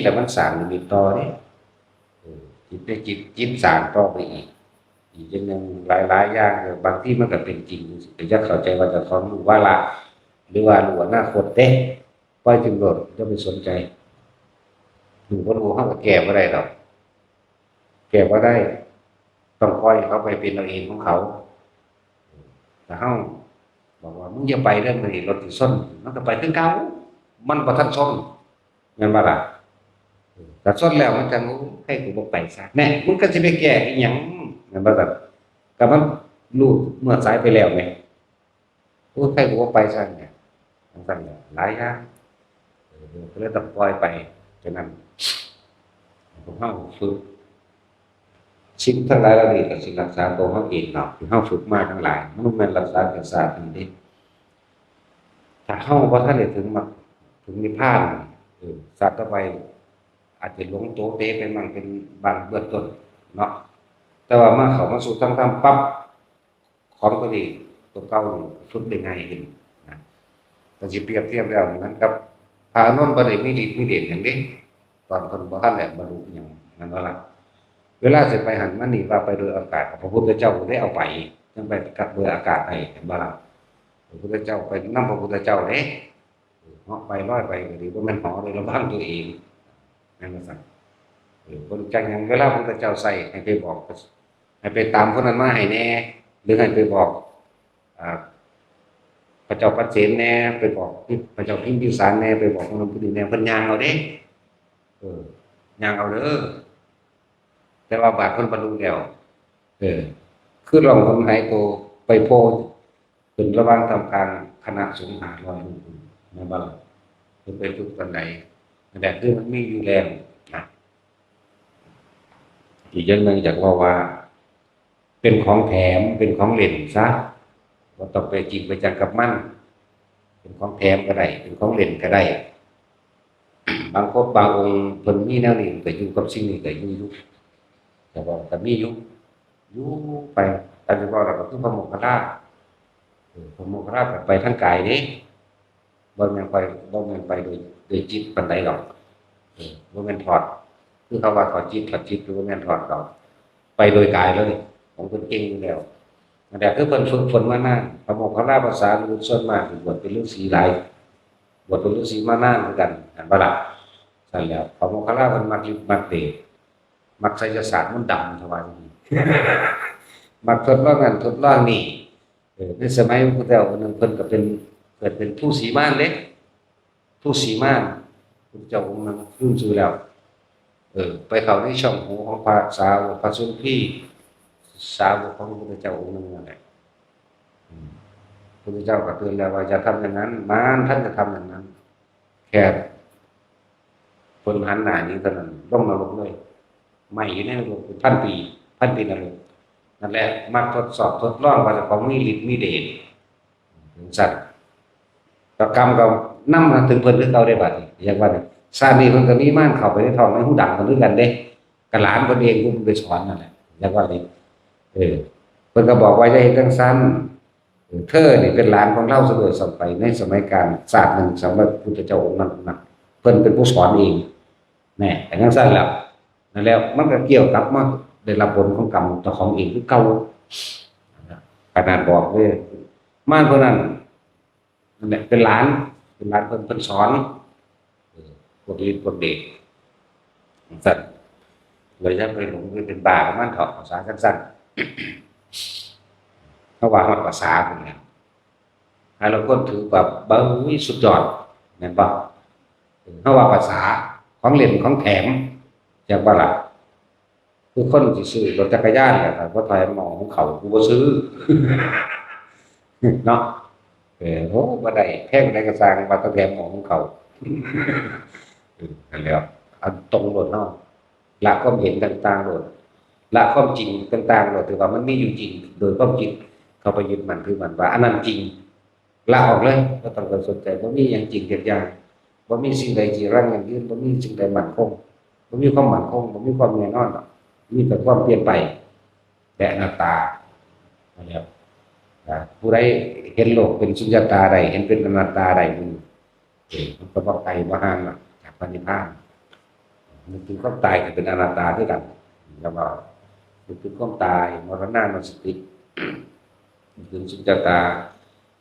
แต่มันสร้างนิมิตต่อเนี่ยจิตได้จิตสร้างต่อไปอีกอย่างนึงหลายอย่างบางที่มันก็เป็นจริงแต่จะเข้าใจว่าจะของรู้ว่าละหรือว่ารู้อนาคตเด้ปล่อยถึงโดดจะไม่สนใจดูก็รู้เขาก็แก้บ่ได้ดอกแก้บ่ได้ต้องปล่อยเขาไปเป็นเอาเองของเขาแต่เขาบอกว่ามึงอย่าไปเรื่องนี้รถสิส้นมันก็ไปคือเก่ามันบ่ทันส้นแม่นบ่ล่ะแต่ส้นแล้วมันจะรู้ให้กูบ่ไปซะแน่มึงก็สิไปแก้อีหยังแม่นบ่ล่ะก็มันรู้เมื่อสายไปแล้วแหมกูให้กูบ่ไปซะเนี่ยมันสั่นหลายอย่างก็เลยต้องปล่อยไปฉะนั้นผมเฮาฝึกสิ่งทั้งหลายเหล่านี้ก็สิรักษาตัวเฮาเองเนาะที่เฮาฝึกมาทั้งหลายมันแม่นรักษาแต่ศาสตร์นี่เด้ถ้าเฮาบ่ทันได้ถึงนิพพานศาสตร์ต่อไปอาจจะหลงโตเตเป็นมั่งเป็นบางเบื้องต้นเนาะแต่ว่ามาเข้ามาสู่ทางธรรมปั๊บของตัวนี้ตัวเก่าฝึกได้ง่ายขึ้นนะก็สิเปรียบเทียบแล้วนั้นกับพระอานนท์บ่ได้มีฤทธิ์มีเดชหยังเด้ตอนเพิ่นบ่ทันได้บรรลุหยังนั่นว่าล่ะเวลาสิไปหันมานี่ว่าไปโดยอากาศพระพุทธเจ้าได้เอาไปจังไปกับโดยอากาศให้เห็นบ่ล่ะพระพุทธเจ้าไปนำพระพุทธเจ้าเด้ เหาะไปลอยไปก็ดีว่ามันเหาะเลยระวังตัวเองนั่นก็สั่งคนจังยังเวลาพระเจ้าใส่ให้ไปบอกให้ไปตามคนนั้นมาให้แน่หรือให้ไปบอกพระเจ้าปัจเจนแน่ไปบอกพระเจ้าพิมพิสารแน่ไปบอกคนนั้นผู้นี้แน่เพิ่นย่างเอาเด้ย่างเอาเด้อแต่ว่าบาดเพิ่นบรรลุแล้วคือลองคนหายโตไปโพเป็นระหว่างทำการคณะสงฆ์500รูปในบ้านเพิ่นไปฝึกกันใดแต่คือมันมีอยู่แล้วนะอีกอย่างหนึ่งอยากว่าเป็นของแถมเป็นของเล่นซะบ่ต้องไปจริงไปจังกับมันเป็นของแถมก็ได้เป็นของเล่นก็ได้บางคนบางองค์เพิ่นมีแนวนี้ก็อยู่กับสิ่งนี้ก็อยู่แต่ว่าก็มีอยู่ไปแต่ที่ว่าเราก็คือพระโมคคัลลาพระโมคคัลลาก็ไปทางกายนี่บ่แม่นไปโดยจิตปานใดหรอกบ่แม่นถอดคือเขาว่าถอดจิตหรือบ่แม่นถอดดอกไปโดยกายเลยของเพิ่นเก่งอยู่แล้วแต่คือเพิ่นฝึกฝนมานานพระโมคคัลลาภาษาส่วนมากบวชเป็นฤาษีหลายบวชเป็นฤาษีมานานเหมือนกันอันบ่ล่ะสั่นแล้วพระโมคคัลลาเพิ่นมักเตะมักไสยศาสตร์มันต์ดำถวายมักทดลองนั่นทดลองนี่ในสมัยพระพุทธเจ้านั้นเพิ่นก็เป็นเกิดเป็นผู้สีม่านเล็กผู้สีม่านพระเจ้าองค์นั้นรุ่นสู่แล้วไปเข้าในช่องหูของพระสาวกพระสุนทรีสาวกของพระพุทธเจ้าองค์นั้นนั่นแหละพระพุทธเจ้าก็เตือนแล้วว่าอย่าทำอย่างนั้นมารท่านจะทำอย่างนั้นแค่คนหันหน้านี้เท่านั้นต้องนรกเลยไม่อยู่ในนรกเป็นพันปีนรกนั่นแหละมักทดสอบทดลองว่าเจ้าของมีฤทธิ์มีเดชถึงสัตว์ก็กรรมก็นำถึงเพิ่นคือเก่าได้บัดนี้อย่างว่านี่ชาตินี้เพิ่นก็มีม่านเข้าไปในท้องในหูดังเพิ่นคือกันเด้ก็หลานเพิ่นเองเพิ่นไปสอนนั่นแหละอย่างว่านี่เพิ่นก็บอกว่าอย่าเฮ็ดจังซั่นเธอนี่เป็นหลานของเราเสมอสมัยในสมัยการศาสตร์หนึ่งสำหรับพุทธเจ้าองค์นั้นนะเพิ่นเป็นผู้สอนเองแน่แต่จังซั่นแล้วนั่นแล้วมันก็เกี่ยวกับมาได้รับผลของกรรมต่อของเองคือเก่าขนาดบอกเลยม่านเพิ่นนั้นนั่นแหละเป็นหลานเพิ่นสอนพวกฤทธิ์พวกเดชสั่นเลยจะไปหลงเป็นบากับมันเถาะภาษาสั้นๆเขาว่าฮอดภาษาพุ่นน่ะให้เราคนถือแบบเบิ่งสุดยอดแม่นบ่เขาว่าภาษาของเล่นของแถมจักว่าล่ะคือคนสิซื้อรถจักรยานก็บ่ถอยหมอของเขากูบ่ซื้อเนาะโหบ่ได้แพงได้ก็สร้างว่าต้องแถมหมอของเขานั่นแหละอันตรงโลดเนาะละความเห็นต่างๆโลดละความจริงต่างๆโลดถือว่ามันมีอยู่จริงโดยความคิดเข้าไปยึดมันคือมันว่าอันนั้นจริงละออกเลยบ่ต้องไปสนใจบ่มีหยังจริงเท็จอย่างบ่มีสิ่งใดที่รั้งยั่งยืนบ่มีสิ่งใดมั่นคงบ่มีความมั่นคงบ่มีความแน่นอนหรอกมีแต่ความเปลี่ยนไปและอนัตตานั่นแหละผู้ใดเห็นโลกเป็นสุญญตาใดเห็นเป็นอนัตตาใดมันก็บ่ไกลบ่ห่างจากพระนิพพานมันถึงความตายก็เป็นอนัตตาด้วยกันแล้วก็มันถึงความตายมรณะนุสติมันถึงสุญญตา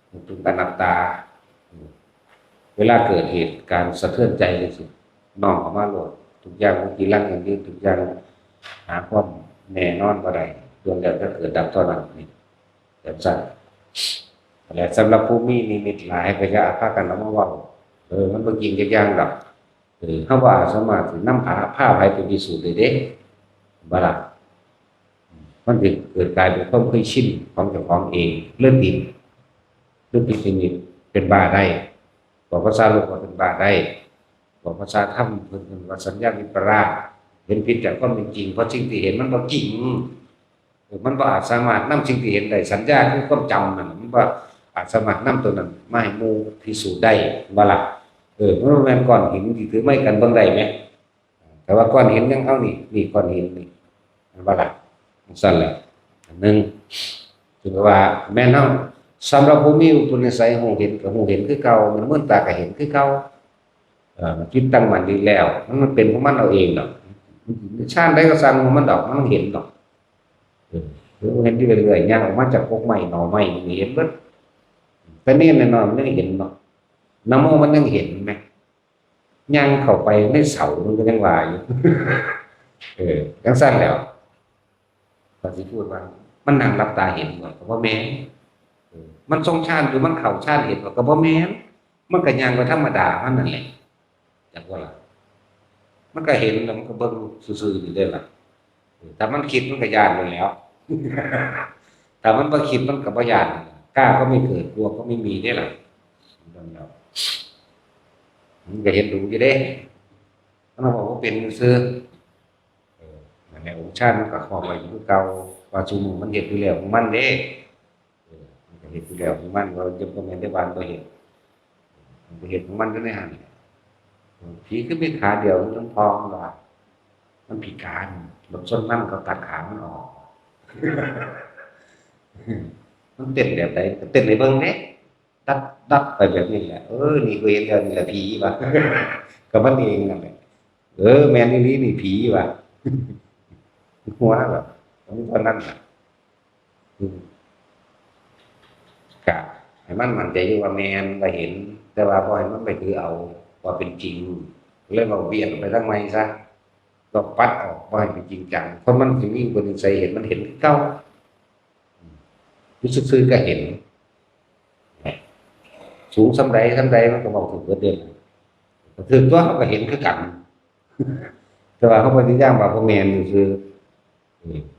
มันถึงอนัตตาเวลาเกิดเหตุการสะเทือนใจจังซี่น้อมเข้ามาโลดทุกอย่างมันกี่ลังอย่างนี้ทุกอย่างหาความแน่นอนบ่ได้ส่วนแล้วก็เกิดดับเท่านั้นนี่แบบนั้นและสำหรับผู้มีนิมิตหลายก็อย่าพากันเอามาเว้ามันบ่จริงจักอย่างดอกเฮาบ่สามารถสินำผ้าไปพิสูจน์ได้เด้บ่ล่ะมันสิเกิดกลายเป็นความเคยชินของเจ้าของเองเรื่องติดชนิดเป็นบ้าได้บอกภาษาโลกว่าเป็นบ้าได้บอกภาษาธรรมเพิ่นว่าสัญญาวิปลาสเห็นผิดจากความเป็นจริงเพราะสิ่งที่เห็นมันบ่จริงมันบ่อาจสามารถนำสิ่งที่เห็นได้สัญญาคือความจำนั่นมันบ่อาจสามารถนำตัวนั้นมาให้หมู่พิสูจน์ได้บ่ล่ะมันบ่แม่นก้อนหินที่ถือไม้กันเบิ่งได้แหมแต่ว่าก้อนหินยังเอานี่ก้อนหินนี่มันบ่ล่ะซั่นแหละอันนึงถือว่าแม่นเฮาสำหรับผู้มีอุปนิสัยหูเห็นก็หูเห็นคือเก่ามันมืดตาก็เห็นคือเก่ามันคิดตั้งมั่นดีแล้วมันเป็นของมันเอาเองดอกชาติใดก็สร้างของมันดอกมันเห็นดอกเห็นอยู่เรื่อยๆย่างออกมาจากพวกไม้หน่อไม้นี่เห็นเบิดแต่นี่แน่นอนมันไม่เห็นดอก นะโมมันยังเห็นไหมย่างเข้าไปในเสามันก็ยังว่าอยู่ยังสั้นแล้วพอสิพูดว่ามันนั่งรับตาเห็นหมดก็บ่แม่นมันทรงฌานหรือมันเข้าฌานเห็นก็บ่แม่นมันก็ย่างไปธรรมดามันนั่นแหละจังว่าล่ะมันก็เห็นแล้วมันก็เบิ่งซื่อๆอยู่ได้ล่ะถ้ามันคิดมันก็ย้านมันแล้วถ้ามันบ่คิดมันก็บ่ย้านกล้าก็ไม่เกิดกลัวก็ไม่มีได้ล่ะมันก็เห็นดูอยู่เด้มันบอกว่าเป็นซื่อนั่นแหละองค์ชาติมันก็ครอบไว้อยู่เก่าว่าซุมื้อมันเฮ็ดอยู่แล้วของมันเด้มันก็เฮ็ดอยู่แล้วของมันว่าจะบ่แม่นได้บานบ่เฮ็ดมันก็เฮ็ดของมันอยู่ในหั่นผีคือมีขาเดียวมันพองว่ามันพิการรถชนมันก็ตัดขามันออกมันเต้นแบบไหนเต้นให้เบิ่งเด้ดัดไปแบบนี้แหละนี่ก็เห็นแล้วนี่แหละผีว่ะก็มันเองนั่นแหละแม่นอีหลีนี่ผีว่ะหัวแบบตอนนั้นน่ะกะให้มันมั่นใจอยู่ว่าแม่นว่าเห็นแต่ว่าบ่ให้มันไปถือเอาว่าเป็นจริงเลยว่าเวียนไปทางใหม่ซะก็ปัดออกบ่ให้เป็นจริงจังเพราะมันสิมีคนใส่เห็นมันเห็นเก่ารู้สึกซื่อก็เห็นสูงสำใดมันก็บอกถึงเดือนถึงตัวเขาก็เห็นคือกันแต่ว่าเขาพยายามว่าพ่อแม่นคือ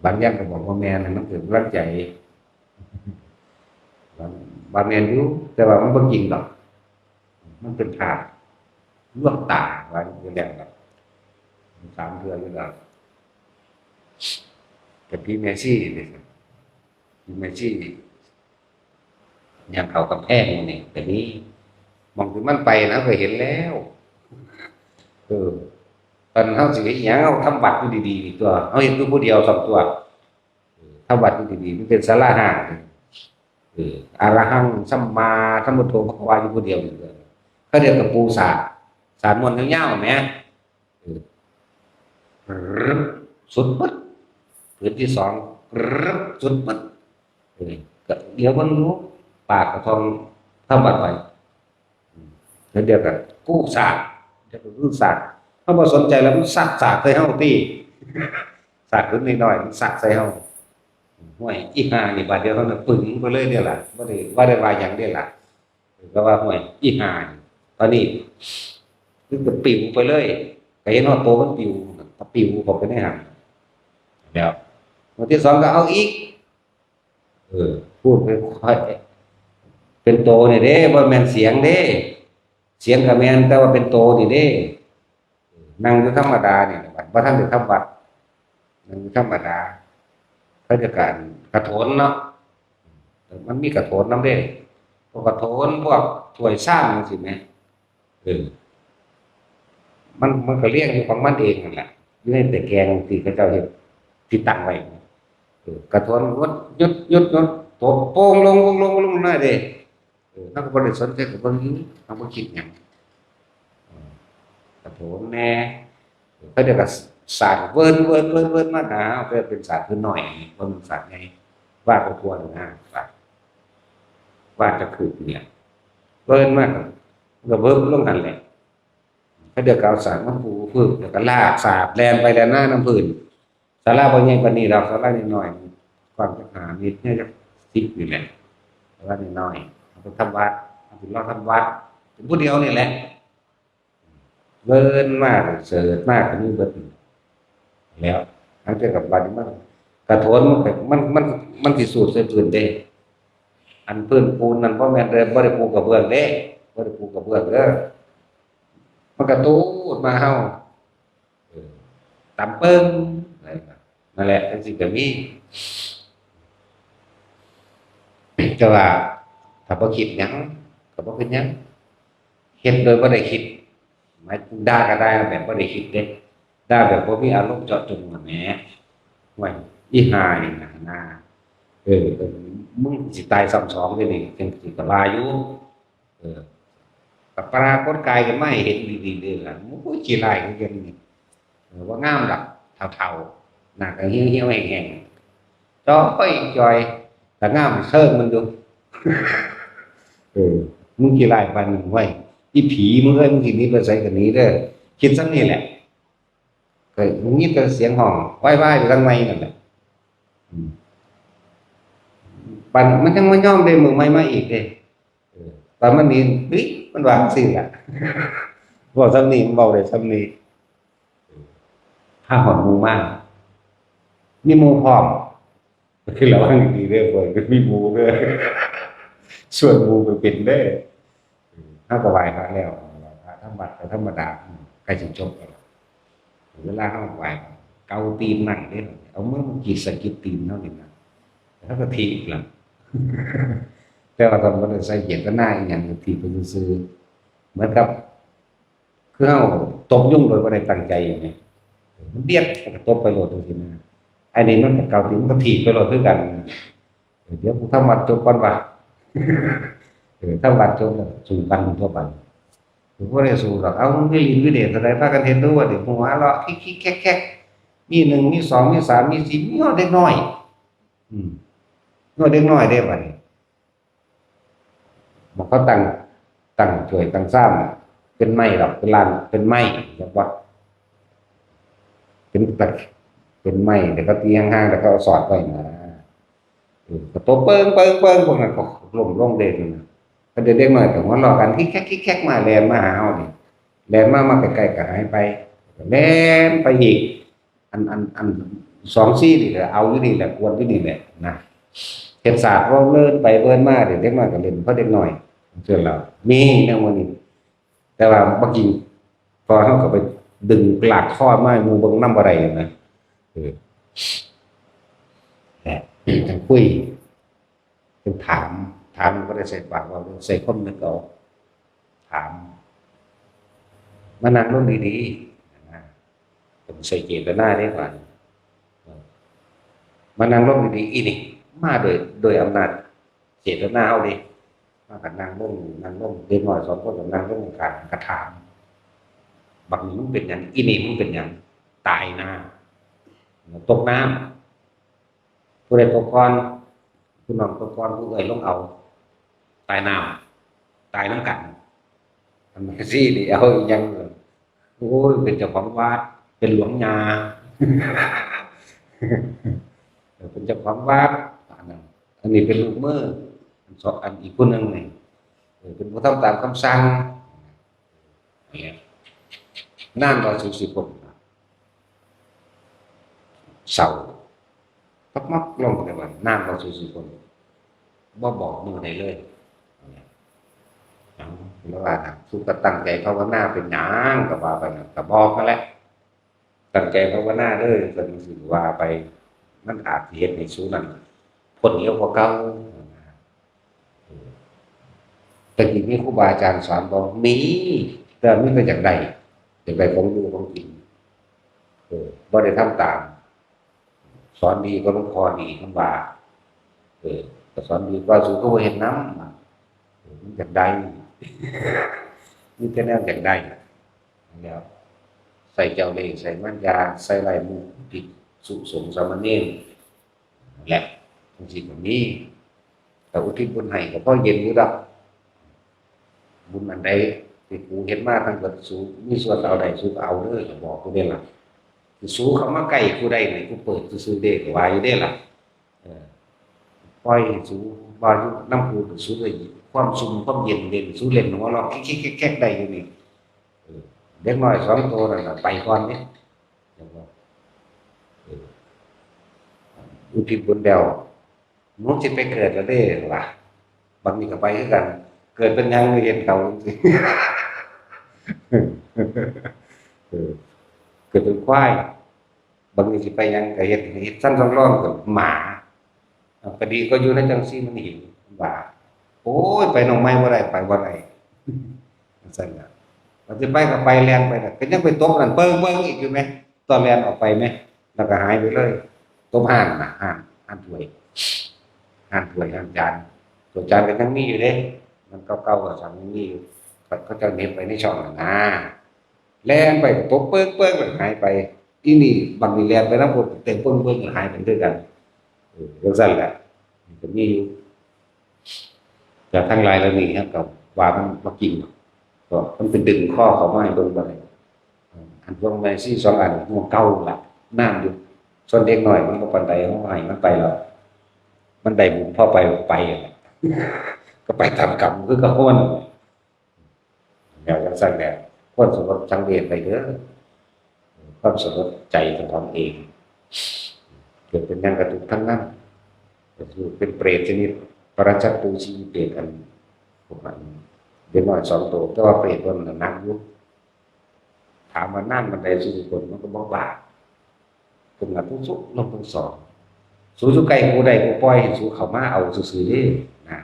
บางอย่างก็บอกว่าแม่นมันถึงรักใจบางแม่นอยู่แต่ว่ามันบ่จริงหรอกมันเป็นภาพลวงตาไว้อยู่แล้วครับ3 เดือนอยู่แล้วแต่พี่เมซี่นี่พี่เมซี่อย่างเขากำแพงนี่แต่นี้มองถึงมันไปนะเคยเห็นแล้วตอนเขาสิเห็นอย่างเขาทำบัตรอยู่ดีๆตัวเขาเห็นตัวผู้เดียว2 ตัวทำบัตรอยู่ดีๆมันเป็นศาลาห้างอรหังสัมมาสัมพุทโธภควาอยู่ผู้เดียวอยู่เลยเขาเรียกกับปูสาสารมนต์ยาวๆไหมสุดปึ๊ดผืนที่2สุดปึ๊ดเดี๋ยวมันรู้ปากกระทองทำบัตรไปแล้วเดี๋ยวกันกู้สาเดี๋ยวกู้สาเขาบ่สนใจแล้วมันซักสากใส่เฮาตีสากขึ้นน้อยๆมันซักใส่เฮาห้วยอีห่านี่บาดเดียวเท่านั้นปึ้งไปเลยเด้อล่ะบ่ได้ว่าหยังเด้อล่ะก็ว่าห้วยอีห่าตอนนี้คือก็ปิวไปเลยก็เห็นว่าโตมันปิวเข้าไปในหางแล้ววันที่2ก็เอาอีกพูดไปค่อยเป็นโตนี่เด้บ่แม่นเสียงเด้เสียงก็แม่นแต่ว่าเป็นโตนี่เด้นั่งอยู่ธรรมดานี่บ่ทันได้ทำวัดนั่งอยู่ธรรมดาเขาจะการกระโถนเนาะมันมีกระโถนนำเด้พวกกระโถนพวกถ้วยชามจังซี่แหมมันก็เรียกอยู่ของมันเองนั่นแหละอยู่ในแต่แกงที่เขาเจ้าเฮ็ดที่ตั้งไว้กระโถนหยุดตบโป่งลงหน้าเด้ถ้าก็บ่ได้สนใจก็บ่รู้เขาบ่คิดหยังกระโถนแน่เขาเรียกว่าศาสตร์เวิ้นมาหาเพื่อเป็นศาสตร์คือน้อยบ่เป็นศาสตร์ใหญ่วาดก็ควรนะวาดจะคือเนี่ยเวิ้นมากก็เวิ้นลงหั่นแหละเขาเรียกเอาสารมาปูพื้นแล้วก็ลากสาบแล่นไปแล่นหน้าน้ำพื้นศาลาบ่ใหญ่ปานนี้ดอกศาลาน้อยๆความจะหานิดเนี่ยจะ10นี่แหละศาลาน้อยๆไปทำวัดถึงเราทำวัดเป็นผู้เดียวนี่แหละเวิ้นมากเสิร์ชมากก็มีเบิดแล้วทั้งเกี่ยวกับบัดนี้มันกระโถนมันสิสูดใส่พื้นเด้อันพื้นปูนนั่นบ่แม่นบ่ได้ปูกระเบื้องเด้บ่ได้ปูกระเบื้องเด้อมันกระตูดมาเฮาตำเปิ้งอะไรนั่นแหละจังซี่ก็มีแต่ว่าถ้าบ่คิดหยังก็บ่เป็นหยังเฮ็ดโดยบ่ได้คิดหมายด่าก็ได้แบบบ่ได้คิดเด้ด่าแบบบ่มีอารมณ์เจาะจงน่ะแหมว่าอีห่านี่นะมึงสิตายซ้ำสองเด้นี่จังสิก็ว่าอยู่ก็ปรากฏกายขึ้นมาให้เห็นดีๆเด้อล่ะโอ้ยขี้ร้ายคือกันนี่ว่างามดอกเฒ่าๆหน้าก็เหี่ยวๆแห้งๆจอยแต่งามเชิงมันดูมึงขี้ร้ายปานนี้ไว้ อีผีมึงเอ้ยมึงสิหนีไปไสก็หนีเด้อคิดซ้ำนี่แหละเคยมึงยินแต่เสียงห้องว้ายๆอยู่ทางในนั่นแหละอืมปันมันยังบ่ยอมได้มือใหม่มาอีกเด้ตอนมันหนีเฮ้ยมันว่าจังซี่ล่ะเว้าซ้ำนี้มันเว้าได้ซ้ำนี้พาฮอดหมู่มามีหมู่พร้อมคือระวังดีๆเด้อบ่ก็มีหมู่เด้อชวนหมู่ไปเป็นเด้อเฮาก็ไหว้พระแล้วพระธรรมวัดก็ธรรมดาใกล้สิจบแล้วเวลาเฮาไหว้เกาตีนนั่งเด้อเอามือมากรีดสะกิดตีนเฮานี่นะแล้วก็ถีบล่ะ แต่ว่าตอนบ่ได้ใส่เจตนาอีหยังก็ถีบไปซื่อๆเหมือนกับคือเฮาตบยุงโดยบ่ได้ตั้งใจอย่างนี้มันเบียดก็ตบไปโลดจังซี่นะอันนี้มันก็เกาตีนมันก็ถีบไปโลดคือกันเดี๋ยวกูทำวัดจบก่อนว่ะถ้าวัดจบแล้วสู่กันทั่วไปผมบ่ได้สู้ดอกเอามึงมีลิ้นมีเดชเท่าใดพากันเห็นดูว่าเดี๋ยวหัวเราะคิกๆแคกๆมี1มี2มี3มี4มีฮอดเด็กน้อยฮอดเด็กน้อยเด้บัดนี้บ่เขาตั้งถ้วยตั้งชามเป็นไม้ดอกเป็นลานเป็นไม้จักว่าเป็นตะเป็นไม้แล้วก็ตีห่างๆแล้วก็เอาสอดไว้นะก็ตบเปิงๆพวกนั้นก็ล้มลงเด้นั่นน่ะก็เด็กๆน้อยก็หัวเราะกันคิกแคกๆมาแล่นมาหาเฮานี่แล่นมาใกล้ๆก็หายไปแล่นไปอีกอัน2 4นี่ก็เอาอยู่นี่แหละกวนอยู่นี่แหละนะเฮ็ดศาสตร์เว้าเลินไปเลินมาเด็กน้อยก็เล่นเพราะเด็กน้อยเชื่อเรามีแนวนี้แต่ว่าบ่จริงพอเฮาก็ไปดึงลากคอมาให้หมู่เบิ่งนำบ่ได้นะแหละจังคุยจังถามบ่ได้ใส่ปากเว้าใส่ความนึกเอาถามมานั่งลงดีๆนะต้องใส่เจตนาเด้ว่ามานั่งลงดีๆอีนี่มาโดยอำนาจเจตนาเอาดิมากันนั่งลงเด็กน้อย2 คนก็นั่งลงข้างๆก็ถามบักนี้มึงเป็นหยังอีนี่มึงเป็นหยังตายนะตกน้ำผู้ใดตกก่อนผู้น้องตกก่อนผู้เอ่ยลงเอาตายน้ำตายน้ำกันอันนี้สินี่เอาอีหยังโอ้ยเป็นเจ้าของวัดเป็นหลวงยา เป็นเจ้าของวัดอันนี้เป็นลูกมืออันอีกคนหนึงนี่เป็นผู้ทำตามคำสั่งเนี่ยนั่น140 คนเสาปักมักลงในวันน้ำ140 คนบ่บอกมือไหนเลยแล้วว่าสุกตั้งใจภาวนาเป็นหยังก็ว่าไปนะก็บอกนั่นแหละตั้งใจภาวนาเด้อก็สิว่าไปมันอาจสิเฮ็ดให้สู้นั้นพ้นเร็วกว่าเก่าแต่ที่มีครูบาอาจารย์สอนบ่มีแต่มีแต่จากใดของอยู่ของกินบ่ได้ทำตามสอนดีก็หลวงพ่อดีมันว่าก็สอนดีกว่าสู้ก็บ่เฮ็ดนำมันจากใดมีแต่แนวจากใดแล้วใส่เจ้าเล่ห์ใส่มัญญาใส่ลายมือภิกษุสงฆ์สามเณรแหละจังซี่ก็มีแต่อุทิศบุญให้ก็พอเย็นอยู่ดอกบุญอันใดที่กูเฮ็ดมาทั้งเบิดสู้มีส่วนเอาใดสู้ก็เอาเด้อก็บอกกูได้ล่ะสิสู้เข้ามาใกล้กูได้นี่กูเปิดซื่อๆเด้ก็ว่าอยู่เด้ล่ะปล่อยให้สู้บ่อยู่นำกูสู้ได้ความสุขความเย็นเด่นสู้เล่นหัวเราะคิกๆแก๊กๆได้อยู่นี่เด็กน้อย2 ตัวนั่นน่ะไปก่อนนี่อุทิศบุญแล้วมึงสิไปเกิดแล้วเด้ล่ะบางทีก็ไปคือกันเกิดเป็นหยังไม่เห็นเขาจังซี่เกิดเป็นควายบางทีสิไปหยังก็เฮ็ดสั่นสองร้อนกับหมาก็ดีก็อยู่ในจังซี่มันหิวว่าโอ้ยไปหนองไม้บ่ได้ไปบ่ได้ซั่นน่ะมันสิไปก็ไปแล่นไปน่ะก็ยังไปตบนั่นเบิ่งอีกอยู่แม่ตอนแล่นออกไปแม่แล้วก็หายไปเลยตบห่านน่ะห่านถ้วยห่านจานตัวจานก็ยังมีอยู่เด้มันเก่าๆก็สั่งยังมีอยู่เขาจะเหน็บไว้ในช่องน่ะนะแล่นไปตบเปิ้งๆแล้วหายไปอีนี่บางนี่แล่นไปนำพุ่นเต็มเปิ้งก็หายไปคือกันจังซั่นแหละมันก็มีอยู่แต่ทั้งหลายแล้วนี่ครับก็ว่ามันบ่จริง ก็มันเป็นดึงข้อเขามาให้เบิ่งบ่ได้อันพวกแม่ซี่สองอันมันเก่าล่ะน้ำอยู่ส่วนเด็กน้อยมันบ่ปานใดเฮาให้มันไปแล้วมันได้บุญพอไปก็ไปตามกรรมคือเขามันแนวจังซั่นแหละคนสมรสสังเวชไปเด้อความสมรสใจของตนเองเกิดเป็นหยังกระทุกข์ทั้งนั้นก็คือเป็นเปรตชนิดปรจัตตูชีเปรตอันพวกนั้นเด็กน้อย2ตัวแต่ว่าเปรตตัวนั้นนั่งอยู่ถามว่านั่งบันไดสู่คนมันก็บ่บาปเพิ่นน่ะทุกสุขลงทั้งสองสู้อยู่ใกล้ผู้ใดผู้ปล่อยให้สู้เข้ามาเอาซื่อๆเด้นะ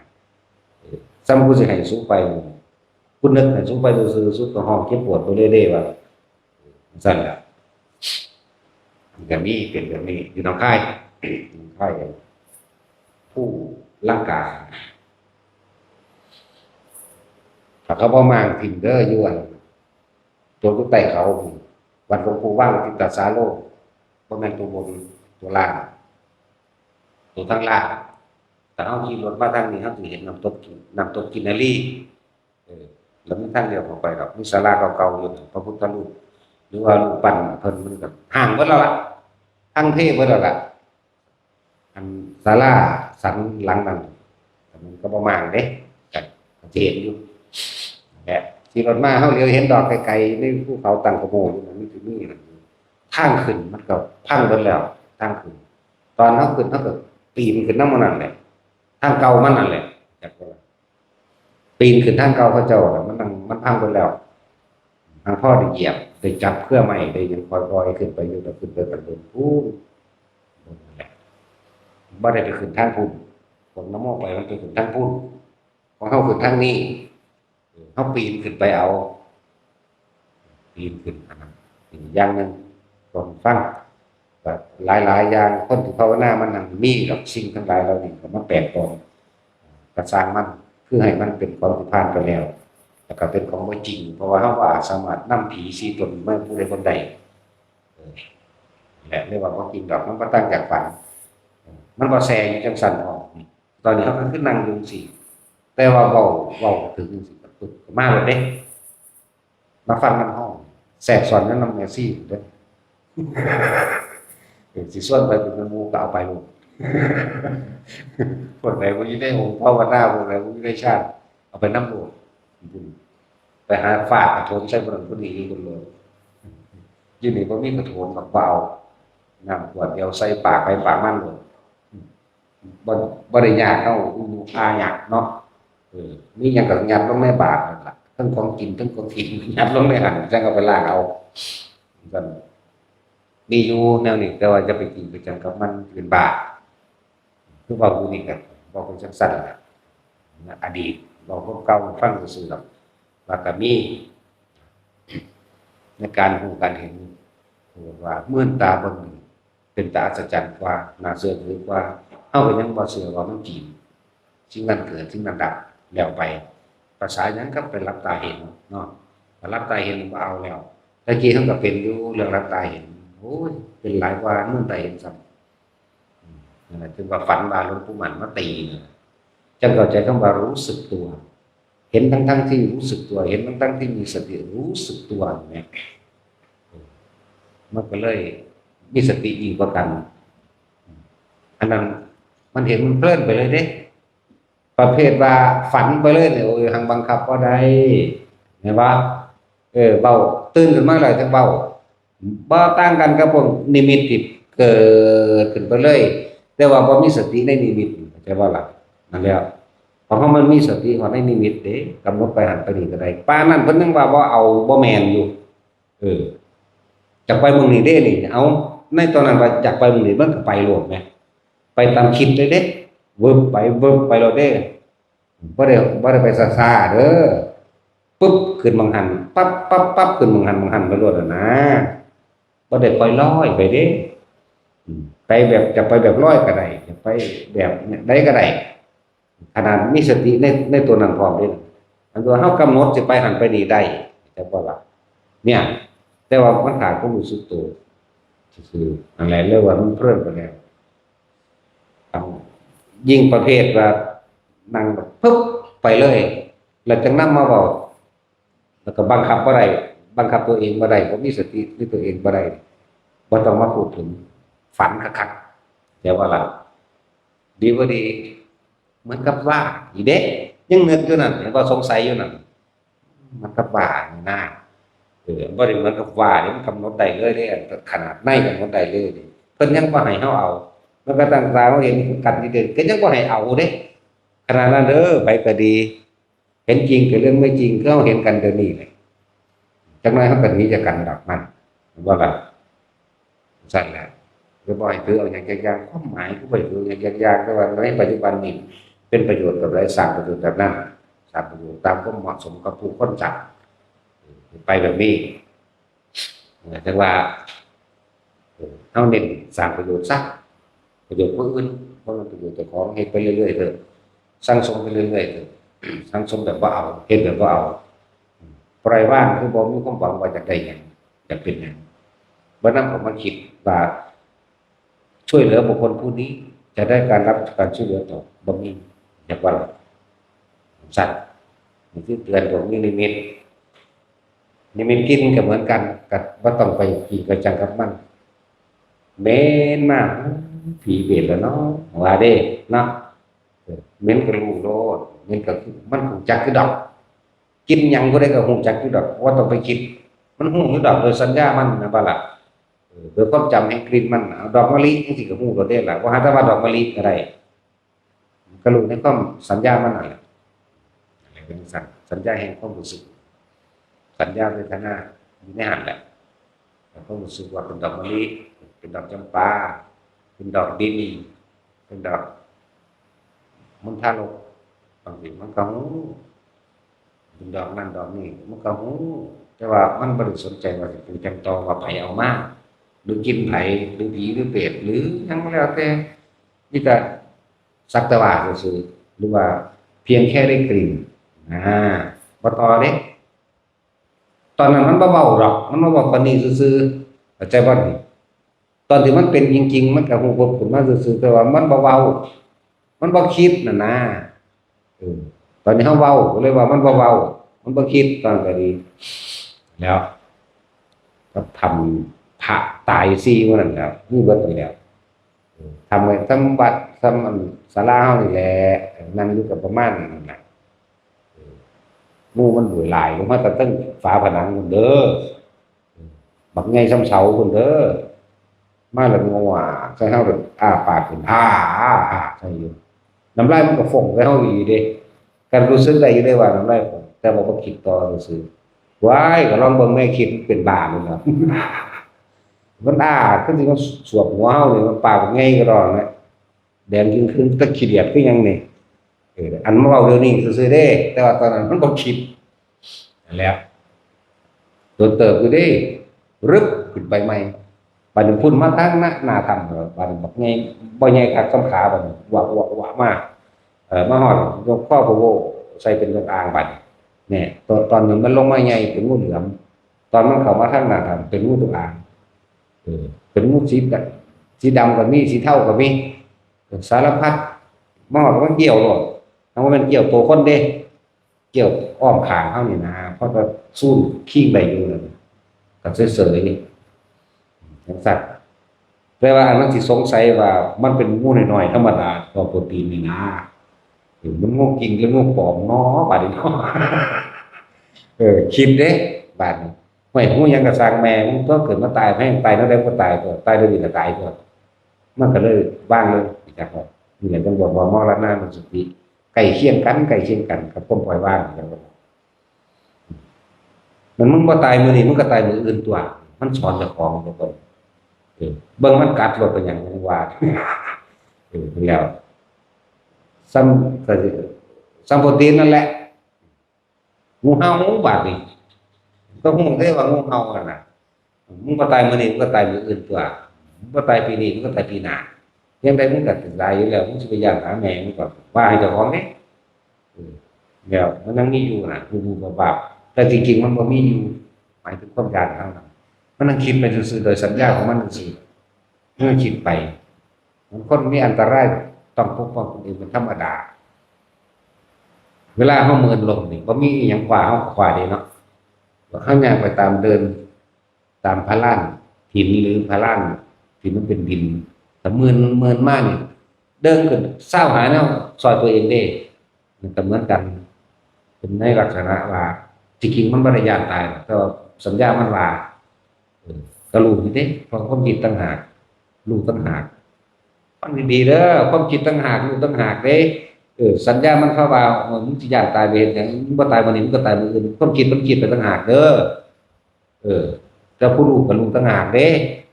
ซ้ำกูสิให้สู้ไปคุณนึกให้สู้ไปซื่อๆสู้ก็ห้องเจ็บปวดไปเรื่อยๆว่าซั่นล่ะมันก็มีเป็นแบบนี้อยู่หนองคายค่ายผู้ลังกาถ้าเขาบ่มางถิ่นเด้ออยู่อันตัวอยู่ใต้เขาวัดหลวงปู่ว่างทิตาสาโลบ่แม่นตัวบนตัวล่างตัวทางล่างแต่เฮาขี่รถมาทางนี้เฮาสิเห็นน้ำตกกินนารีแล้วมีทางเดียวเข้าไปดอกมีศาลาเก่าๆอยู่พระพุทธรูปหรือว่ารูปปั้นเพิ่นมันก็ห่างเบิดแล้วล่ะทั้งเทเบิดแล้วล่ะอันศาลาสันหลังนั้นมันก็บ่มางเด้ก็เห็นอยู่แหละขี่รถมาเฮาเลี้ยวเห็นดอกไกลๆในภูเขาตั้งขโมยอยู่มันสิมีนั่นทางขึ้นมันก็พังเบิดแล้วทางขึ้นตอนเฮาขึ้นเฮาก็ปีนขึ้นนำมันนั่นแหละทางเก่ามันนั่นแหละจักว่าปีนขึ้นทางเก่าเขาเจ้าน่ะมันพังเบิดแล้วทางพ่อได้เหยียบได้จับเครื่องไม้ได้ยังค่อยๆขึ้นไปอยู่แต่ขึ้นไปกันบนพูนนั่นแหละบ่ได้ไปขึ้นทางพุ่นผมน้ำมอกไปมันไปขึ้นทางพุ่นพอเฮาขึ้นทางนี้เฮาปีนขึ้นไปเอาปีนขึ้นอันนั้นอีกอย่างนึงก่อนฟังก็หลายๆอย่างคนที่ภาวนามันนั่นมีดอกสิ่งทั้งหลายเหล่านี้ก็มาแปลกปลอมก็สร้างมันคือให้มันเป็นความที่ผ่านไปแล้วแล้วก็เป็นของบ่จริงเพราะว่าเฮาว่าสามารถนำผี4ตนมาผู้ใดคนใดและเรียกว่าบ่จริงดอกมันบ่ตั้งจากฝันมันบ่แซ่อยู่จังซั่นออกตอนนี้เฮาก็คือนั่งอยู่จังซี่แต่ว่าเว้าถึงจังซี่ก็ปึ๊บมาแล้วเด้มาฟังนำห้องแทรกซ้อนนำแม่ซี่เด้สิส่วนไปเป็นหมู่ก็เอาไปลูกคนไหนบ่อยู่ในองค์ภาวนาคนไหนบ่อยู่ในชาติเอาไปนำโลดไปหาฝากกระโถนใส่บ่นั่นบ่นี่คนเลยอยู่นี่บ่มีกระโถนดอกบ่เอาน้ำขวดเดียวใส่ปากไปปากมันโลดบ่ได้ยากเฮาอาหยังเนาะมีหยังก็ยัดลงในบาตรนั่นล่ะทั้งของกินทั้งของกินยัดลงในหั่นจังเอาไปล้างเอาซั่นมีอยู่แนวนี้แต่ว่าจะไปกินไปจังกับมันเป็นบาปคือว่าผู้นี้ก็บ่เป็นจังซั่นล่ะอดีตบ่พวกเก่าฟังซื่อๆดอกว่าก็มีในการรู้การเห็นว่าเมื่อนตาเบิ่งเป็นตาอัศจรรย์กว่าน่าเชื่อถือกว่าเฮาก็ยังบ่เชื่อว่ามันจริงสิ่งนั้นเกิดสิ่งนั้นดับแล้วไปภาษาหยังก็เป็นรับตาเห็นเนาะรับตาเห็นบ่เอาแล้วตะกี้เฮาก็เป็นอยู่เรื่องรับตาเห็นโอ้ยเป็นหลายกว่าเมื่อใดเห็นซ้ำนั่นแหละจึงว่าฝันว่าหลวงปู่มันมาตีจังเข้าใจคำว่ารู้สึกตัวเห็นทั้งที่รู้สึกตัวเห็นทั้งที่มีสติรู้สึกตัวเนี่ยมันก็เลยมีสติยิ่งกว่ากันอันนั้นมันเห็นมันเพลินไปเลยเด้ประเภทว่าฝันไปเลยเนี่ยโอ้ยหังบังคับบ่ได้เห็นบ่เบาตื่นขึ้นมาแล้วจังเบาบ่ต่างกันกับพวกนิมิตที่เกิดขึ้นไปเลยแต่ว่าบ่มีสติในนิมิตเข้าใจบ่ล่ะนั่นแหละเพราะมันมีสติว่าในนิมิตเด้กำหนดไปหันไปนี่ก็ได้ปานนั้นเพิ่นยังว่าบ่เอาบ่แม่นอยู่จักไปเมืองนี้เด้นี่เอาในตอนนั้นว่าจักไปเมืองนี้มันก็ไปโลดแหมไปตามคิดเลยเด้เวิบไปโลดเด้บ่ได้ไปซ่าๆเด้อปึ๊บขึ้นบังหันปั๊บขึ้นบังหันไปโลดนะบ่ได้ปล่อยลอยไปเด้ไปแบบจะไปแบบลอยก็ได้จะไปแบบได้ก็ได้ขนาดมีสติในตัวนั้นพร้อมเด้อันตัวเฮากำหนดสิไปหันไปนี่ได้แต่บ่ล่ะเนี่ยแต่ว่ามันขาดความรู้สึกตัวคืออะไรเรียกว่ามันเพลินไปแล้วยิ่งประเภทว่านั่งแบบปึ๊บไปเลยแล้วจังนำมาเว้า แล้วก็บังคับบ่ได้บังคับตัวเองบ่ได้บ่มีสติในตัวเองบ่ได้บ่ต้องมาพูดถึงฝันคักๆแต่ว่าล่ะดีบ่ดีเหมือนกับว่าอีเด้ยังนึกอยู่นั่นเห็นบ่สงสัยอยู่นั่นมันกับว่านี่นะบ่ได้เหมือนกับว่านี่มันกำหนดได้เลยเด้ขนาดในกำหนดได้เลยนี่เพิ่นยังบ่ให้เฮาเอามันก็ตั้งตาเฮาเห็นกันนี่เด้ก็ยังบ่ให้เอาเด้ขนาดนั้นเด้อไปก็ดีเห็นจริงก็เรื่องไม่จริงก็เฮาเห็นกันเดี๋ยวนี้เลยจักหน่อยเฮาก็หนีจากกันดอกมันว่าล่ะสั่นแหละก็บ่ให้ถือเอาอย่างยากๆความหมายคือบ่ให้ถืออย่างยากๆแต่ว่าในปัจจุบันนี้เป็นประโยชน์กับหลายสร้างประโยชน์แบบนั้นสร้างประโยชน์ตามความเหมาะสมกับผู้คนจัดไปแบบนี้จังว่าเฮาเน้นสร้างประโยชน์ซะประโยชน์ผู้อื่นบ่มันประโยชน์เจ้าของเฮ็ดไปเรื่อยๆเถอะสั่งสมไปเรื่อยๆเถอะสั่งสมแบบบ่เอาเฮ็ดแบบบ่เอาปล่อยว่างคือบ่มีความหวังว่าจะได้หยังจะเป็นหยังบ่นำออกมาคิดว่าช่วยเหลือบุคคลผู้นี้จะได้การรับการช่วยเหลือต่อบ่มีอยากว่าสัตว์นี่คือเตือนผมนิมิตกินก็เหมือนกันกับว่าต้องไปกี่กระจังกับมันเม้นมากผีเบ็ดแล้วเนาะว่าเด้เนาะเม้นก็รู้โลดเม้นก็มันคงจักคือดอกกินหยังก็ได้ก็คงจักคือดอกว่าต้องไปคิดมันหูคือดอกโดยสัญญามันนะบ่ล่ะโดยความจำแห่งกลิ่นมันเอาดอกมะลิจังซี่ก็ฮู้โดดเด้ล่ะว่าหาแต่ว่าดอกมะลิก็ได้ก็รู้ในความสัญญามันนั่นแหละอะไรเป็นสัญญาแห่งความรู้สึกสัญญาเวทนาอยู่ในหันแหละแล้วก็รู้สึกว่าเป็นดอกมะลิเป็นดอกจำปาเป็นดอกดินเป็นดอกมุนทาโลกบางทีมันก็หูเป็นดอกนั่นดอกนี้มันก็หูแต่ว่ามันบ่ได้สนใจว่าสิเป็นจังตอว่าไผเอามาหรือกินไผหรือผีหรือเปรตหรือหยังแล้วแต่มีแต่สักแต่ว่าซื่อๆหรือว่าเพียงแค่ได้กลิ่นบ่ต่อเด้ตอนนั้นมันบ่เว้าหรอกมันมาเว้าปานนี้ซื่อๆเข้าใจบ่นี่ตอนที่มันเป็นจริงๆมันก็ฮู้ผลขึ้นมาซื่อๆแต่ว่ามันบ่เว้ามันบ่คิดน่ะนะตอนนี้เฮาเว้าก็เลยว่ามันบ่เว้ามันบ่คิดตอนก็ดีแล้วก็ทำพระตาย4มื้อนั้นแล้วมีเบิดนี่แล้วทำไว้ทำวัดทำอันศาลาเฮานี่แหละนั่งอยู่ก็ประมาณนั้นน่ะหมู่มันหลายลงมาแต่ตั้งฝาผนังพุ่นเด้อบักใหญ่ส่ำเสาพุ่นเด้อมาแล้วงัวใส่เฮาแบบอ้าปากขึ้นใส่อยู่น้ำลายมันก็ฟ่งใส่เฮาอีเด้ก็รู้สึกได้อยู่เด้ว่าน้ำลายฟ่งแต่บ่คิดต่อซื่อๆว้ายก็ลองเบิ่งแม่คิดเป็นบ้ามันครับมันคือสิมันสวบหัวเฮานี่มันปากใหญ่ก็ดอกนะแดงยิ่งขึ้นตะขี้เดียดคือหยังนี่อันมาเว้าเดี๋ยวนี้ซื่อๆเด้แต่ว่าตอนนั้นมันบ่คิดนั่นแหละโดนเติบอยู่เด้รึบขึ้นไปใหม่บัดนี้พุ่นมาทางหน้าถ้ำบัดนี้บักใหญ่บ่ใหญ่คักสำขาบัดนี้วะมามาฮอดยกข้อพะโวใส่เป็นจงอางบัดนี่ตอนนั้นมันลงมาใหญ่เป็นงูเหลือมตอนมันเข้ามาทางหน้าถ้ำเป็นงูจงอางเป็นงูสีดำก็มีสีเทาก็มีสารพัดมาฮอดมันเกี่ยวโลดเอาว่ามันเกี่ยวตัวคนเด้เกี่ยวอ้อมข้างเฮานี่นะเพราะว่าสู้ขิงได้อยู่นั่นก็เฉยๆนี่จังซั่นแต่ว่าอันนั้นสิสงสัยว่ามันเป็นงูน้อยๆธรรมดาตัวโปรตีนนี่นะมันงูจริงหรืองูปลอมเนาะบาดนี้เนาะคิดเด้บาดนี้ห้วยงูหยังก็สร้างแม่มันตัวเกิดมาตายแม่งตายแล้วได้ก็ตายก็ตายแล้วนี่ก็ตายก็มันก็เลยว่างเลยจักว่านี่แหละจังบอกว่ามรณะมันสุติใกล้เคียงกันกับความปล่อยวางจังว่ามันมึงบ่ตายมื้อนี้มึงก็ตายมื้ออื่นตัวมันสอนเจ้าของทุกคนเบิ่งมันกัดรถเป็นหยังว่าแล้วซ้ำโปรตีนนั่นแหละงูเห่าบาดนี้ก็ฮู้ได้ว่างูเห่านั่นน่ะมึงบ่ตายมื้อนี้มึงก็ตายมื้ออื่นตัวมึงบ่ตายปีนี้มึงก็ตายปีหน้ายังไดมึงก็ตายอยู่แล้วมึงสิไปย่างหาแม่มึงก็ว่าให้เจ้าของเด้แล้วมันยังมีอยู่น่ะบูบาๆแต่จริงๆมันบ่มีอยู่หมายถึงความอยากเฮาน่ะมันนั่งคิดไปซื่อๆโดยสัญญาของมันซื่อๆมันคิดไปมันคนมีอันตรายต้องปกป้องคนอื่นเป็นธรรมดาเวลาเฮาเมินลงนี่บ่มีอิหยังกว่าเฮาขวาเด้เนาะ ข้างหน้าไปตามเดินตามพระล้านหินหรือพระล้านที่มันเป็นดินแต่เมินมากนี่เดินขึ้นเศร้าหาแนวซอยตัวเองได้มันก็เหมือนกันเป็นในลักษณะว่าจริงๆมันบริยานตายก็สัญญามันว่าก็รู้นี่เด้เพราะความคิดต่างหากรู้ต่างหากฟังดีๆเด้อความคิดต่างหากรู้ต่างหากเด้สัญญามันเข้าว่ามึงสิย่านตายไปเฮ็ดหยังมึงบ่ตายวันนี้มึงก็ตายมื้ออื่นความคิดมันคิดไปต่างหากเด้อแต่ผู้รู้ก็รู้ต่างหากเด้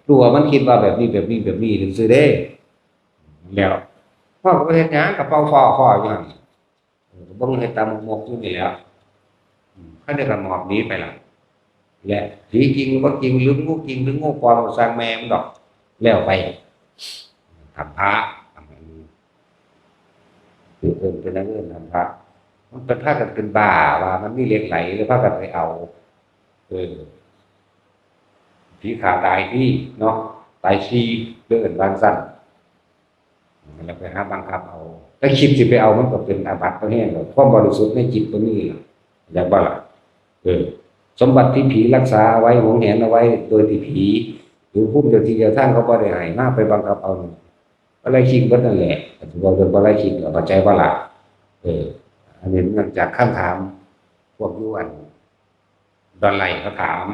รู้ว่ามันคิดว่าแบบนี้ซื่อๆเด้แล้วพ่อก็บ่เฮ็ดหยังก็เป่าฟ้อๆอยู่หั่นบ่เฮ็ดตามหมกอยู่นี่แหล้วเขาได้ก็หมอบหนีไปล่ะและผีจริงหรือบ่จริงหรืองูจริงหรืองูปลอมก็สร้างแม่มันดอกแล้วไปทำพระคือเป็นนักเรียนทำพระมันเป็นพากันเป็นบ้าว่ามันมีเหล็กไหลหรือพากันไปเอาผีขาตายที่เนาะตายชีเดินบางสั้นแล้วไปหาบังคับเอาถ้าคิดสิไปเอามันก็เป็นอาบัติตัวแห้งเลยความบริสุทธิ์ในจิตตัวนี้อยากว่าล่ะสมบัติที่ผีรักษาไว้หวงแหนเอาไว้โดยที่ผีหรือผู้เจ้าที่เจ้าท่านเขาบ่ได้ให้มาไปบังคับเอาอะไรคิดก็นั่นแหละเราเป็นอะไรคิดเราเข้าใจว่าล่ะอันนี้มันจากคำถามพวกยุอันดอนไหลเขาถาม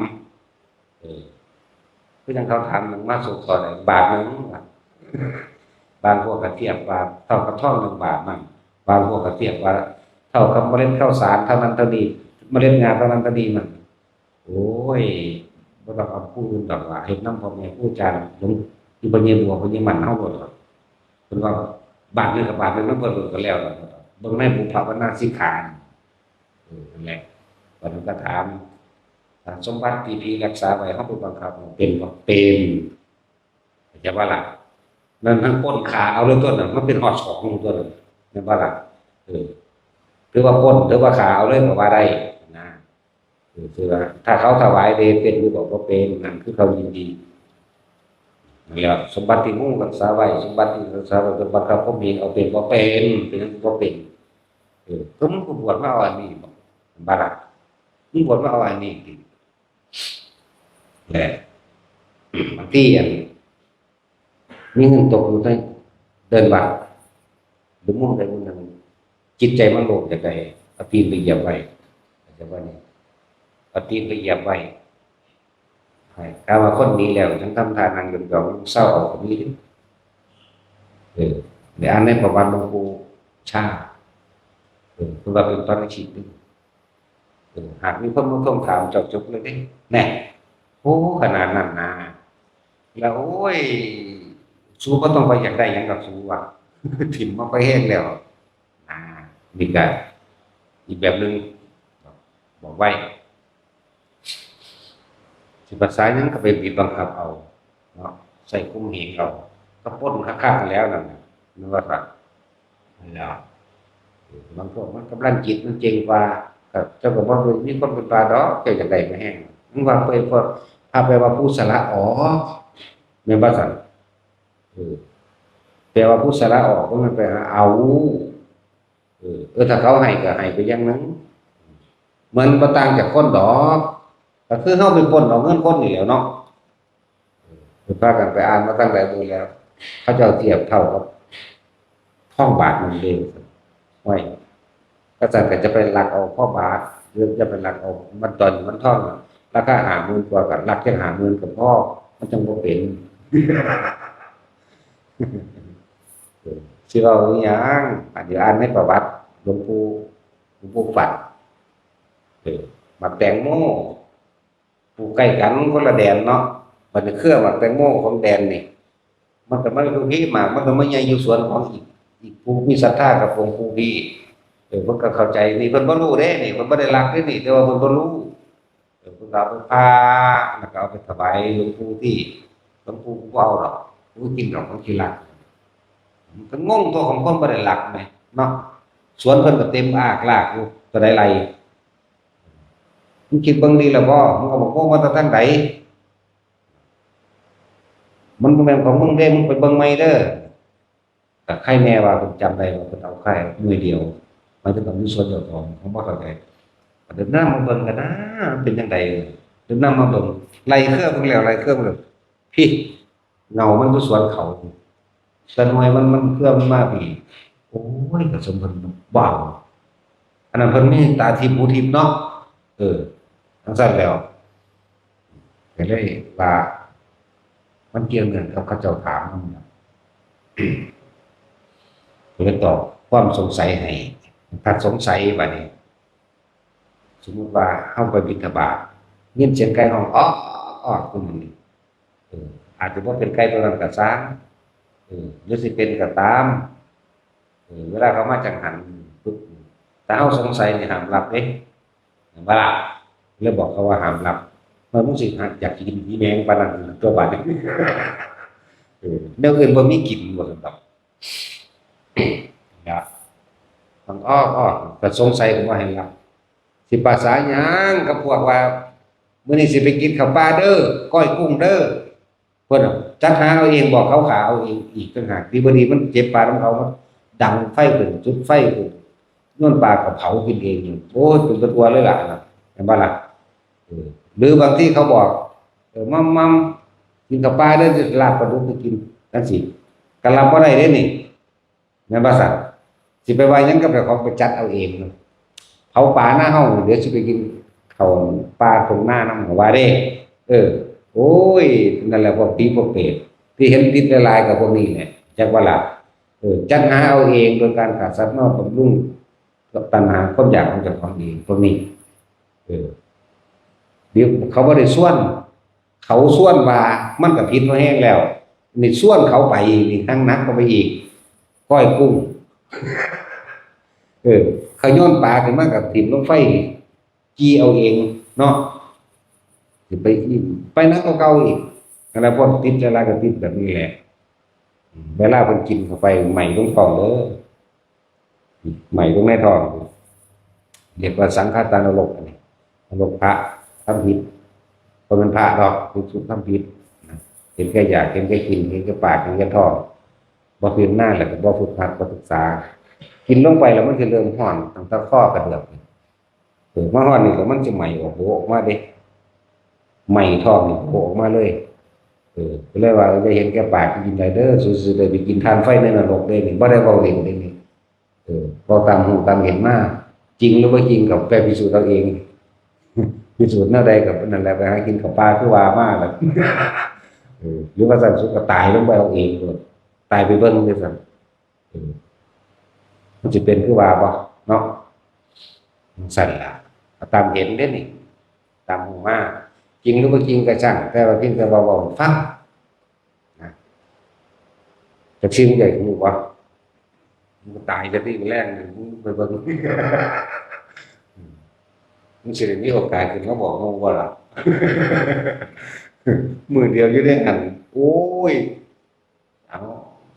คือยังเขาถามหนึ่งมาสุกต่อไหนบาทนึงบางพวกกระเทียบว่าเท่ากับท่อง1 บาทมั่งบางพวกกระเทียบว่าเท่ากับเมล็ดข้าวสารเท่านั้นเท่านี้เมล็ดงาเท่านั้นเท่านี้มันโอ้ยบ่ต้องเอาพูดแบบว่าเห็นน้ำพ่อแม่พูดจาหลงอยู่บ่เยี่ยมบัวบ่เยี่ยมมันเฮาบ่เพิ่นว่าบาทนึงกับบาทนึงมันเพิ่นก็แล้วเบิ่งในบุพภาวนาสิกขานั่นแหละวันนั้นก็ถามสมบัติที่พี่รักษาไว้เฮาไปบังคับเป็นบ่เป็นจะว่าล่ะนั่นทั้งป้นขาเอาเรื่องต้นน่ะมันเป็นฮอด2ตัวนั่นแม่นบ่ล่ะถือว่าป้นถือว่าขาเอาเลยก็ว่าได้นะคือว่าถ้าเขาถวายเดเป็นหรือบอกว่าเป็นนั่นคือเขายินดีนั่นแหละสมบัติที่มุ่งรักษาไว้สมบัติที่รักษาไว้เป็นบังคับผมเองเอาเป็นบ่เป็นบ่เป็นก็มึงก็บวชมาเอาอันนี้บ่ล่ะมึงบวชมาเอาอันนี้ดิแหละบางทีมีเงินตกอยู่ใต้เดินวัดหรือมุ่งใดมุ่งหนึ่งจิตใจมันโลภจะไงเอาตีนไปเหยียบไว้จะว่านี่เอาตีนไปเหยียบไว้ถ้าว่าคนนี้แล้วทั้งทำทานนางยองเศร้าออกคนนี้เดี๋ยวอ่านในประวัติหลวงปู่ชาคือว่าเป็นตอนฉีดนึงหากมีคนมาท่วงถามจบเลยดิแน่โอ้ขนาดนั้นนะแล้วโอ้ยสู้ก็ต้องไปอยากได้ยังกับสู้อ่ะถิ่มมาไปแห้งแล้วนี่ก็อีกแบบนึงบอกไว้สิภาษายังก็ไปบีบบังคับเอาเนาะใส่คุ้มเหงเอาก็ป้นค่าๆแล้วนั่นนึกว่าสัตว์แล้วบางพวกมันกำลังจิตมันเจงกว่าเจ้าก็บอกว่ามีคนเป็นปลาดอกเจ้าจะได้ไม่แห้งมึงว่าไปพอพาไปว่าผู้สละอ๋อแม่นบ่สั่นแปลว่าผู้สละออกก็มันไปหาเอาถ้าเขาให้ก็ให้ไปอย่างนั้นเหมือนบ่ต่างจากคนดอกก็คือเฮาเป็นคนเอาเงินคนนี่แหล้วเนาะพากันไปอ่านมาตั้งแต่ดูแล้วเขาเจ้าเทียบเท่ากับทองบาท1 เด้งไว้ก็จะไปลักเอาพ่อบาทหรือจะไปลักเอามันตอนมันท่องราคา50,000กว่ากับลักแค่50,000กับพ่อมันจังบ่เป็นสิเอาอีหยังเดี๋ยวอ่านในประวัติหลวงปู่ฝันมักแตงโมปลูกใกล้กันคนละแดนเนาะมันจะเครือมักแตงโมของแดนนี่มันก็ไม่รู้พี่หมากมันก็ไม่ใหญ่อยู่สวนของอีกผู้มีศรัทธากับองค์ปู่พี่เพิ่นก็เข้าใจนี่เพิ่นบ่รู้เด้นี่เพิ่นบ่ได้รักเด้นี่แต่ว่าเพิ่นบ่รู้เพิ่นก็เอาไปพาแล้วก็เอาไปถวายหลวงปู่ที่หลวงปู่บ่เอาดอกปู่กินดอกของที่รักมันก็งงตัวของคนบ่ได้รักแม่เนาะสวนเพิ่นก็เต็มอากลากอยู่ก็ได้ไรมึงคิดเบิ่งดีแล้วบ่มึงก็บอกว่ามาทางใดมันบ่แม่นของมึงเด้มึงไปเบิ่งใหม่เด้อก็ใครแน่ว่าเพิ่นจำได้ว่าเพิ่นเอาแค่มื้อเดียวมันจะต้องมีส่วนเจ้าของบ่เข้าใจ เดินหน้ามาเบิ่งกันนะเป็นจังไดเดินหน้ามาเบิ่งไล่เครื่องเบิ่งแล้วไล่เครื่องแล้วพี่เงามันอยู่สวนเขาแต่หน่วยมันเครื่องมันมาพี่โอ้ยก็สมเพิ่นว้าวอันนั้นเพิ่นมีตาทิพย์หูทิพย์เนาะเออจังซั่นแล้วก็เลยว่ามันเกี่ยวเนื่องกับเขาเจ้าถามนำก็เลยตอบความสงสัยให้ถ้าสงสัยบัดนี้ สมมติว่าเข้าไปบิณฑบาตยินเสียงไก่ห้องอ้ออ้อคุณนี่อาจจะว่าเป็นไก่ตัวนั้นกับซ้างหรือสิเป็นกับตามเวลาเขามาจังหันปุ๊บแต่เขาสงสัยเนี่ยห้ามรับเด้เวลาเลยบอกเขาว่าห้ามรับมันรู้สึกอยากกินอีแมงปานนั้นตัวบาดนี่เดี๋ยวอื่นบ่มีกินบ่สำหรับนะบางอ้ออ้อแต่สงสัยผมว่าให้รับ สิภาษาหยังกับพวกว่ามื้อนี้สิไปกินข้าวปลาเด้อก้อยกุ้งเด้อเพิ่นจัดหาเอาเองบอกเขาขาเอาเองอีกต่างหากที่บ่ดีมันเจ็บปากของเขามันดังไฟขึ้นจุดไฟขึ้นย้อนปลาก็เผากินเองอยู่โอ้ยเป็นตัวเลยล่ะนะเห็นบ่ล่ะหรือบางที่เขาบอกมัมกินข้าวปลาเด้อจะลาบปลาดุกไปกินจังซี่ก็รับบ่ได้เด้นี่แม่นบ่ซั่นสิไปว่าหยังกับเขาไปจัดเอาเองเนาะเขาป่าหน้าเฮาเดี๋ยวสิไปกินข้าวปลาตรงหน้านำว่าเด้โอ้ยนั่นแหละพวกผีพวกเปรตที่เห็นติดละลายกับพวกนี้แหละจักว่าล่ะจัดหาเอาเองโดยการขาดสัตว์นอกบำรุงกับตัณหาความอยากของเจ้าของเองพวกนี้เดี๋ยวเขาบ่ได้ส่วนเขาส่วนว่ามันก็ผิดมาแห้งแล้วนี่ส่วนเขาไปนี่ทั้งนักก็ไปอีกก้อยกุ้งเขาโยนปลาขึ้นมากับถิ่มลงไฟจี้เอาเองเนาะสิไปนักเก่าๆอีกอะไรพวกติดอะไรก็ติดแบบนี้แหละเวลาเพิ่นกินเข้าไปใหม่ลงท้องเด้อใหม่ลงในท้องเรียกว่าสังฆทานนรกนี่นรกพระทำผิดบ่แม่นพระดอกคือสุดทำผิดเห็นแก่อยากเห็นแก่กินเห็นแก่ปากเห็นแก่ท้องบ่เพียงหน้าแล้วก็บ่ฝึกหัดบ่ศึกษากินลงไปแล้วมันจะเริ่มห่อนตั้งแต่ข้อกระเดือกมาห่อนนี่แล้วมันจะใหม่ออกมาเด้ใหม่ท้องนี่ออกมาเลยก็เลยว่าจะเห็นแก่ปากกินได้เด้อซื่อๆได้ไปกินทานไฟในนรกเด้นี่บ่ได้เว้าเล่นเด้นี่เว้าตามหูตามเห็นมาจริงหรือบ่จริงก็ไปพิสูจน์เอาเองพิสูจน์แนวใดก็นั่นแหละไปหากินข้าวปลาคือว่ามาแล้วหรือว่าซั่นสุดก็ตายลงไปเอาเองโลดตายไปเบิ่งจังซั่นมันจะเป็นคือว่าบ่เนาะสั่นล่ะตามเห็นเด้นี่ตามหูมาจริงหรือบ่จริงก็ช่างแต่ว่าเพียงแต่ว่าเว้าฟังนะจักสิ่งใหญ่ฮู้บ่มันตายจะที่แรงนี่ไปเบิ่งมันสิได้มีโอกาสขึ้นมาบอกเฮาบ่ล่ะมื้อเดียวอยู่ได้หันโอ้ยเอา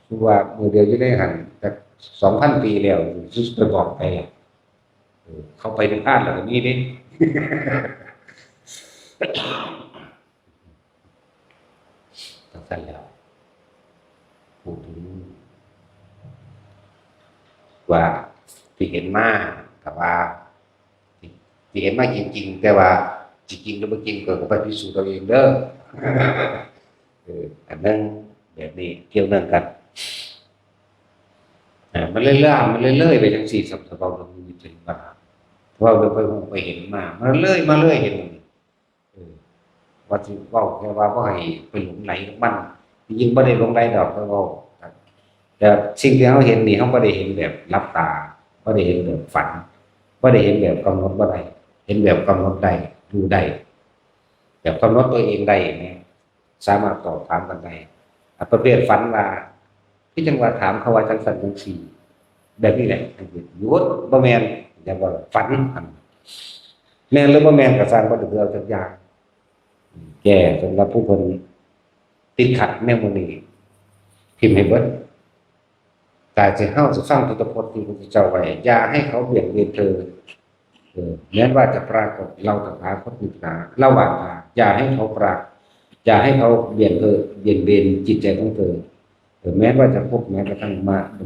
คือว่ามื้อเดียวอยู่ได้หันจัก 2,000 ปีแล้วสุดไปบอกไปเข้าไปในพลาดแล้วก็มีดิตั้งแต่แล้วพูดถึงว่าที่เห็นมากับว่าที่เห็นมาจริงๆแต่ว่าจริงๆหรือไม่จริงก็ไปพิสูจน์ตัวเองเด้ออันนั้นแบบนี้เกี่ยวเนื่องกันมันเลื่อยๆไปจังซี่สับๆตรงนี้ถึงว่าเราไปเห็นมามันเลื่อยมาเรื่อยเห็นว่าสิเว้าแค่ว่าบ่ให้ไปหลงไหลกับมันจริงๆบ่ได้หลงไหลดอกก็เว้าแต่สิ่งที่เราเห็นนี่เราบ่ได้เห็นแบบลับตาบ่ได้เห็นแบบฝันบ่ได้เห็นแบบกำหนดบ่ได้เห็นแบบกำหนดได้ดูได้แบบกำหนดตัวเองได้เนี่ยสามารถตอบถามกันได้ประเภทฝันว่าที่จังหวัดถามเขาว่าจังซั่นจังซี่แบบนี้แหละหยุดบ่แม่นอย่าว่าฝันแม่นหรือบ่แม่นก็สร้างบ่ได้เอาจักอย่างแก่สำหรับผู้เพิ่นติดขัดแนวมื้อนี้พิมพ์ให้เบิดแต่สิเฮาสิฟังพุทธพจน์ที่พระพุทธเจ้าไว้อย่าให้เขาเบี่ยงเบนเธอแม้ว่าจะปรากฏเราตถาคตนิพพานระหว่างทางอย่าให้เขาอย่าให้เขาเบี่ยงเบนจิตใจของเธอแม้ว่าจะพบแม้กระทั่ง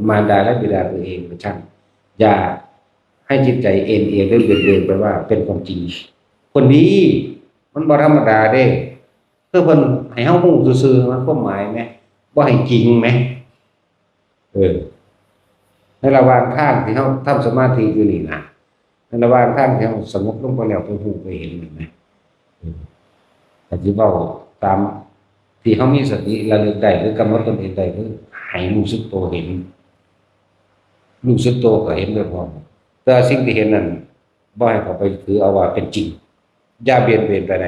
มารดาและบิดาตัวเองก็ช่างอย่า ให้จิตใจเอ็นเอียงเดินไปว่าเป็นความจริงคนนี้มันบ่ธรรมดาเด้คือเพิ่นให้เฮาฮู้ซื่อๆมันความหมายแหมบ่ให้จริงแหมในระหว่างทางที่เฮาทำสมาธิอยู่นี่นะในระหว่างทางที่เฮาสงบลงไปแล้วไปฮู้ไปเห็นนี่แหมก็สิเว้าตามที่เฮามีสติระลึกได้หรือกำหนดตนเองได้คือให้รู้สึกตัวเห็นรู้สึกตัวก็เห็นด้วยพร้อมแต่สิ่งที่เห็นนั้นบ่ให้เขาไปถือเอาว่าเป็นจริงอย่าเบียดเบียนไปไหน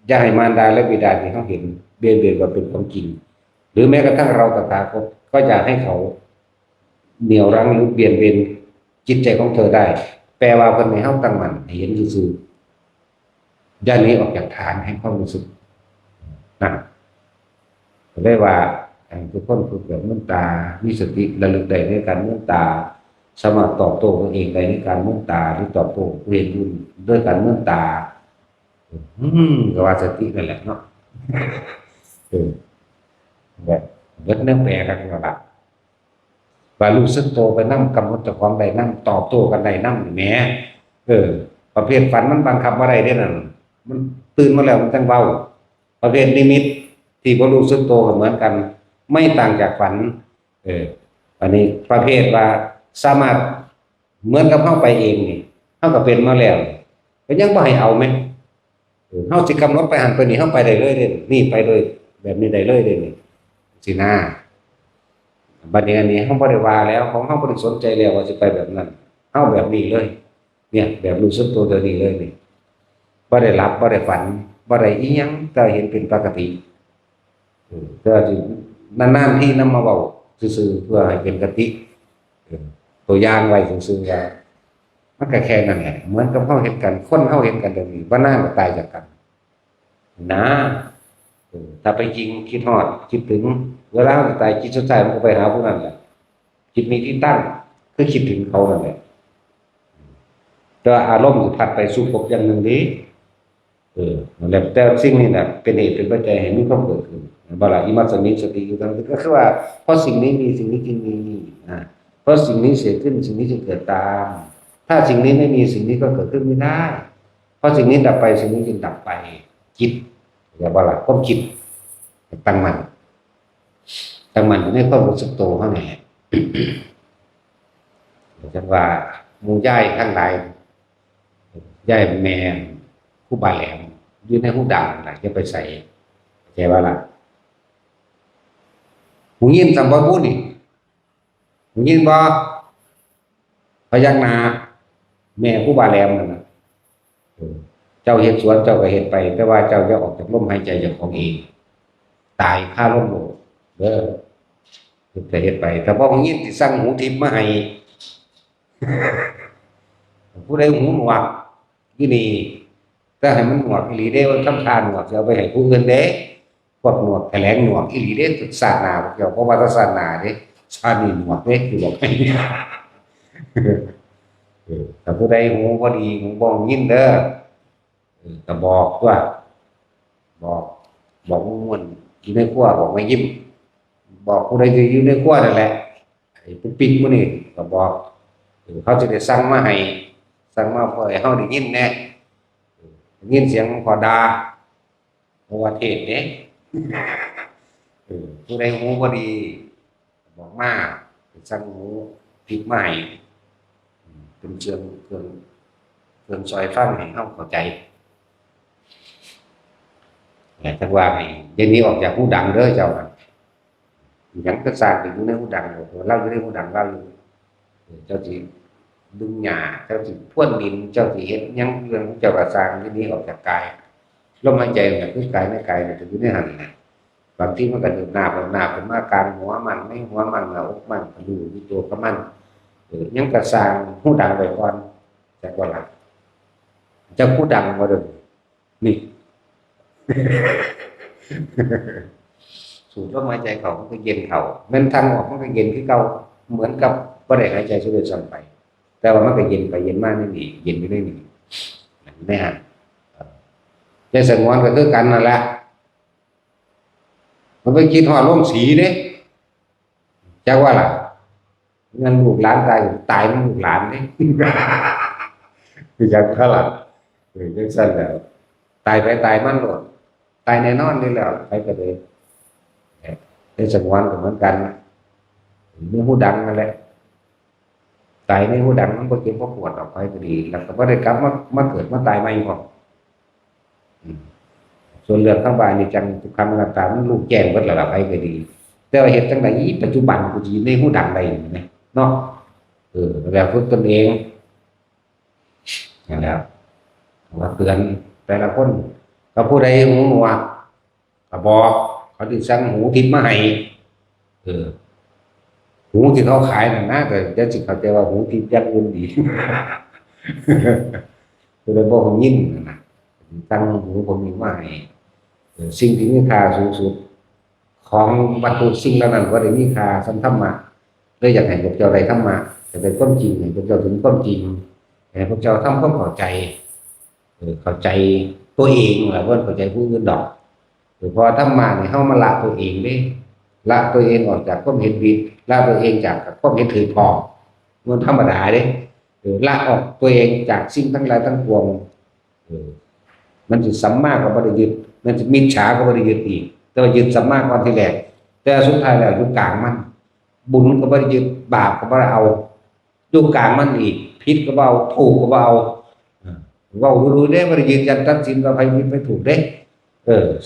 อย่าให้มารดาและบิดาที่เขาเห็นเบียดเบียนว่าเป็นความจริงหรือแม้กระทั่งเราตถาคตก็อย่าให้เขาเหนี่ยวรั้งหรือเบียดเบียนจิตใจของเธอได้แปลว่าเพิ่นให้เฮาตั้งมั่นให้เห็นซื่อๆอย่าหนีออกจากฐานให้ความรู้สึกนั่นก็เลยว่าทุกคนฝึกแบบเมตตามีสติระลึกได้ในการเมตตาสามารถตอบโต้ตัวเองได้ในการเมตตาหรือตอบโต้ผู้อื่นด้วยการเมตตาก็ว่าสตินั่นแหละเนาะแบบเบิดเนื้อแปลกันก็ละว่ารู้สึกโตไปนั่งกำหนดเจ้าของใดนั่งตอบโต้กันใดนั่งแหมประเภทฝันมันบังคับอะไรได้นั่นมันตื่นมาแล้วมันตั้งเบาประเภทนิมิตที่บ่รู้สึกโตก็เหมือนกันไม่ต่างจากฝันอันนี้ประเภทว่าสามารถเหมือนกับเข้าไปเองนี่เข้ากับเป็นมาแล้วก็ยังบ่ให้เอาไหมเข้าสิกำหนดไปหันไปนี่เข้าไปได้เลยเด้นี่ไปเลยแบบนี้ได้เลยเด้นี่สิหน้าบัดนี้อันนี้เข้าบ่ได้ว่าแล้วของเข้าบ่ได้สนใจแล้วว่าสิไปแบบนั้นเข้าแบบนี้เลยเนี่ยแบบรู้สึกตัวเดี๋ยวนี้เลยนี่บ่ได้หลับบ่ได้ฝันบ่ได้อีหยังแต่เห็นเป็นปกติก็สินานๆที่นำมาเว้าซื่อๆเพื่อให้เป็นกติตัวอย่างไว้ซื่อๆว่ามันก็แค่นั้นแหละเหมือนกับเฮาเห็นกันคนเฮาเห็นกันเดี๋ยวนี้บ่นานก็ตายจากกันนะถ้าไปจริงคิดฮอดคิดถึงเวลาเราตายจิตสุดท้ายมันก็ไปหาผู้นั้นแหละจิตมีที่ตั้งคือคิดถึงเขานั่นแหละแต่อารมณ์สิพัดไปสู่ภพอย่างหนึ่งนี้นั่นแหละแต่สิ่งนี้น่ะเป็นเหตุเป็นปัจจัยให้มีความเกิดขึ้นบ่ล่ะอิมัสสมิสติอยู่ตรงนั้นก็คือว่าเพราะสิ่งนี้มีสิ่งนี้จึงมีเพราะสิ่งนี้เสียขึ้นสิ่งนี้จึงเกิดตามถ้าสิ่งนี้ไม่มีสิ่งนี้ก็เกิดขึ้นไม่ได้เพราะสิ่งนี้ดับไปสิ่งนี้จึงดับไปจิตอย่าบ่ล่ะความคิดตั้งมั่นในความรู้สึกตัวเท่านั้นแหละจังว่าหมู่ย้ายทั้งหลายย้ายแม่ผู้บาแหลมอยู่ในหูดังน่ะจะไปใส่แค่ว่าล่ะหูยินสัมบ่พูดนี่หูยินบ่พยักหน้าแม่ผู้บาแหลมนั่นน่ะเจ้าเฮ็ดสวนเจ้าก็เฮ็ดไปแต่ว่าเจ้าจะออกจากลมหายใจเจ้าของเองตายคาลมโลกเด้อจะเฮ็ดไปแต่พอหูยินสิสั่งหูทิพย์มาให้ผู้ใดหูหนวกอยู่นี่ถ้าให้มันหนวกอีหลีเด้ว่าทำทานหนวกจะเอาไปให้ผู้อื่นเด้พวกหนวกแถลงหนวกอีหลีเด้ศาสนาเกี่ยวเพราะว่าศาสนาเด้ชาตินี้หนวกเด้คือบอกให้ถ้าผู้ใดหูบ่ดีหูบ่ยินเด้อก็บอกว่าบอกม่วนอยู่ในครัวบอกไม่ยิ้มบอกผู้ใดที่อยู่ในครัวนั่นแหละไอ้ปุ๊กปิ๊กมื้อนี้ก็บอกเขาจะได้สั่งมาให้สั่งมาเพื่อให้เฮาได้ยินแน่ยินเสียงขอดาเพราะว่าเทศเด้ผู้ใดหูบ่ดีบอกมาสั่งหูผิดมาให้เป็นเชิงเครื่องซอยฟังให้เฮาเข้าใจแต่จังว่าให้เดี๋ยวนี้ออกจากหูดังเด้อเจ้าน่ะหยังก็สร้างอยู่ในหูดังเล่าอยู่ในหูดังเล่าอยู่เจ้าสิดึงหญ้าเจ้าสิพ่นดินเจ้าสิเฮ็ดหยังเรื่องเจ้าก็สร้างที่นี้ออกจากกายลมหายใจมันคือกายในกายมันอยู่ในหันน่ะบางทีมันก็เดินหน้าขึ้นมากลางหัวมันในหัวมันหน้าอกมันก็อยู่ที่ตัวของมันยังก็สร้างหูดังไว้ก่อนจักว่าล่ะเจ้าผู้ดังบ่เด้อนี่ สูดลมหายใจเข้ามันก็เย็นเข้าแม่นทางออกมันก็เย็นคือเก่าเหมือนกับบ่ได้หายใจสุดซ้ำไปแต่ว่ามันก็เย็นไปเย็นมานี่เย็นอยู่ในนี่แม่ฮะใจสงวนก็คือกันนั่นแหละมันไปคิดฮอดลมสีเด้จักว่าล่ะ งั้นลูกหลานตายมันลูกหลานนี่คือยังเขาหลับยังสั้นแล้วตายไปตายมันหมดตายแน่นอนนี่แล้วไปก็เลยในสงวนก็เหมือนกันนี่หูดังนั่นแหละตายในหูดังมันก็เจ็บก็ปวดออกไปก็ดีแล้วก็ไม่ได้กลับมาเกิดมาตายใหม่หรอกส่วนเรื่องข้างบ้านนี่จังทุกคำต่างๆมันลูกแจ้งวัดระดับไปก็ดีแต่ว่าเหตุจังไหนปัจจุบันกูจีในหูดังใดนี่เนาะแล้วฝึกตนเองอย่างแล้วว่าเตือนแต่ละคนก็ผู้ใดหูหนวกก็บอกเขาถึงสั่งหูทิพย์มาให้หูที่เขาขายน่ะแต่จะจิเขาใจว่าหูทิพย์ยักษ์อื่นดีคือเลยบอกผมยิ่งนะสั่งหูผมมีมาให้สิ่งที่มีค่าสูงสุดของวัตถุสิ่งเหล่านั้นก็ได้มีค่าสัมธรรมะเลยอยากให้พวกเจ้าได้ธรรมะจะเป็นความจริงให้พวกเจ้าถึงความจริงให้พวกเจ้าทำความเข้าใจเข้าใจตัวเองแหละว่าเข้าใจผู้อื่นดอกพอธรรมะเนี่ยเข้ามาละตัวเองได้ละตัวเองออกจากความเห็นผิดละตัวเองจากความเห็นถือพอมันธรรมดาเด้ละออกตัวเองจากสิ่งทั้งหลายทั้งปวงมันจะสัมมากับบริยึดมันจะมิจฉากับบริยึดอีกแต่ว่ายึดสัมมาก่อนทีแรกแต่สุดท้ายแล้วอยู่กลางมันบุญก็บริยึดบาปก็บริเอาอยู่กลางมันอีกผิดก็เบาถูกก็เบาว่ารู้ได้บริยึดยันตัดสินว่าใครผิดไปถูกได้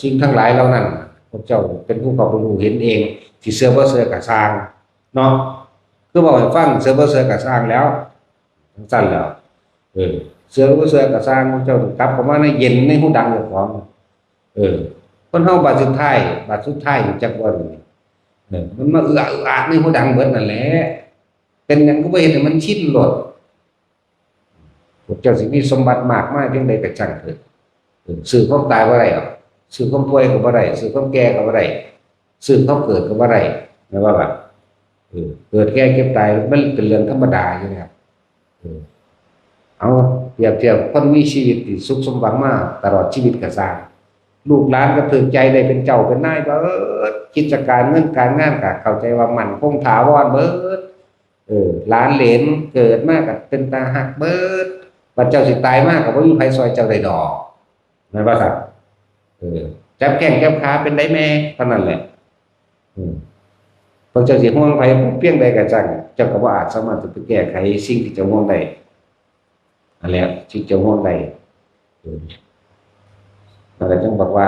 สิ่งทั้งหลายเหล่านั้นพวกเจ้าเป็นผู้เข้าไปรู้เห็นเองที่เสือบ่เสือกระซางเนาะคือบอกให้ฟังเสือบ่เสือกระซางแล้วสั้นแล้วเสือบ่เสือกระซางพวกเจ้ากลับเข้ามาในเย็นในหูดังเจ้าของคนเฮาบาดสุดท้ายจักว่ามันมาอะในหูดังเบิดนั่นแหละเป็นหยังก็บ่เห็นให้มันชินโลดพวกเจ้าสิมีสมบัติมากมายเพียงใดก็ช่างเถิดสื่อความตายบ่ได้หรอกสื่อความป่วยก็บ่ได้สื่อความแก่ก็บ่ได้สื่อความเกิดก็บ่ได้นะว่าแบบเกิดแก่เก็บตายมันเป็นเรื่องธรรมดาอยู่แล้วเอาเปรียบเทียบคนมีชีวิตที่สุขสมหวังมาตลอดชีวิตก็สร้างลูกหลานก็ถึงใจได้เป็นเจ้าเป็นนายเบิดกิจการเงินการงานก็เข้าใจว่ามันคงถาวรเบิดหลานเหลนเกิดมากก็เป็นตาหักเบิดบัดเจ้าสิตายมากก็บ่มีไผซอยเจ้าได้ดอกนั่นว่าซั่นจับแข้งจับขาเป็นได้แม่เท่านั้นแหละพอเจ้าสิห่วงไผเพียงใดก็จังเจ้าก็บ่อาจสามารถจะไปแก้ไขสิ่งที่เจ้าห่วงได้นั่นแหละสิ่งเจ้าห่วงได้นั่นแหละจึงบอกว่า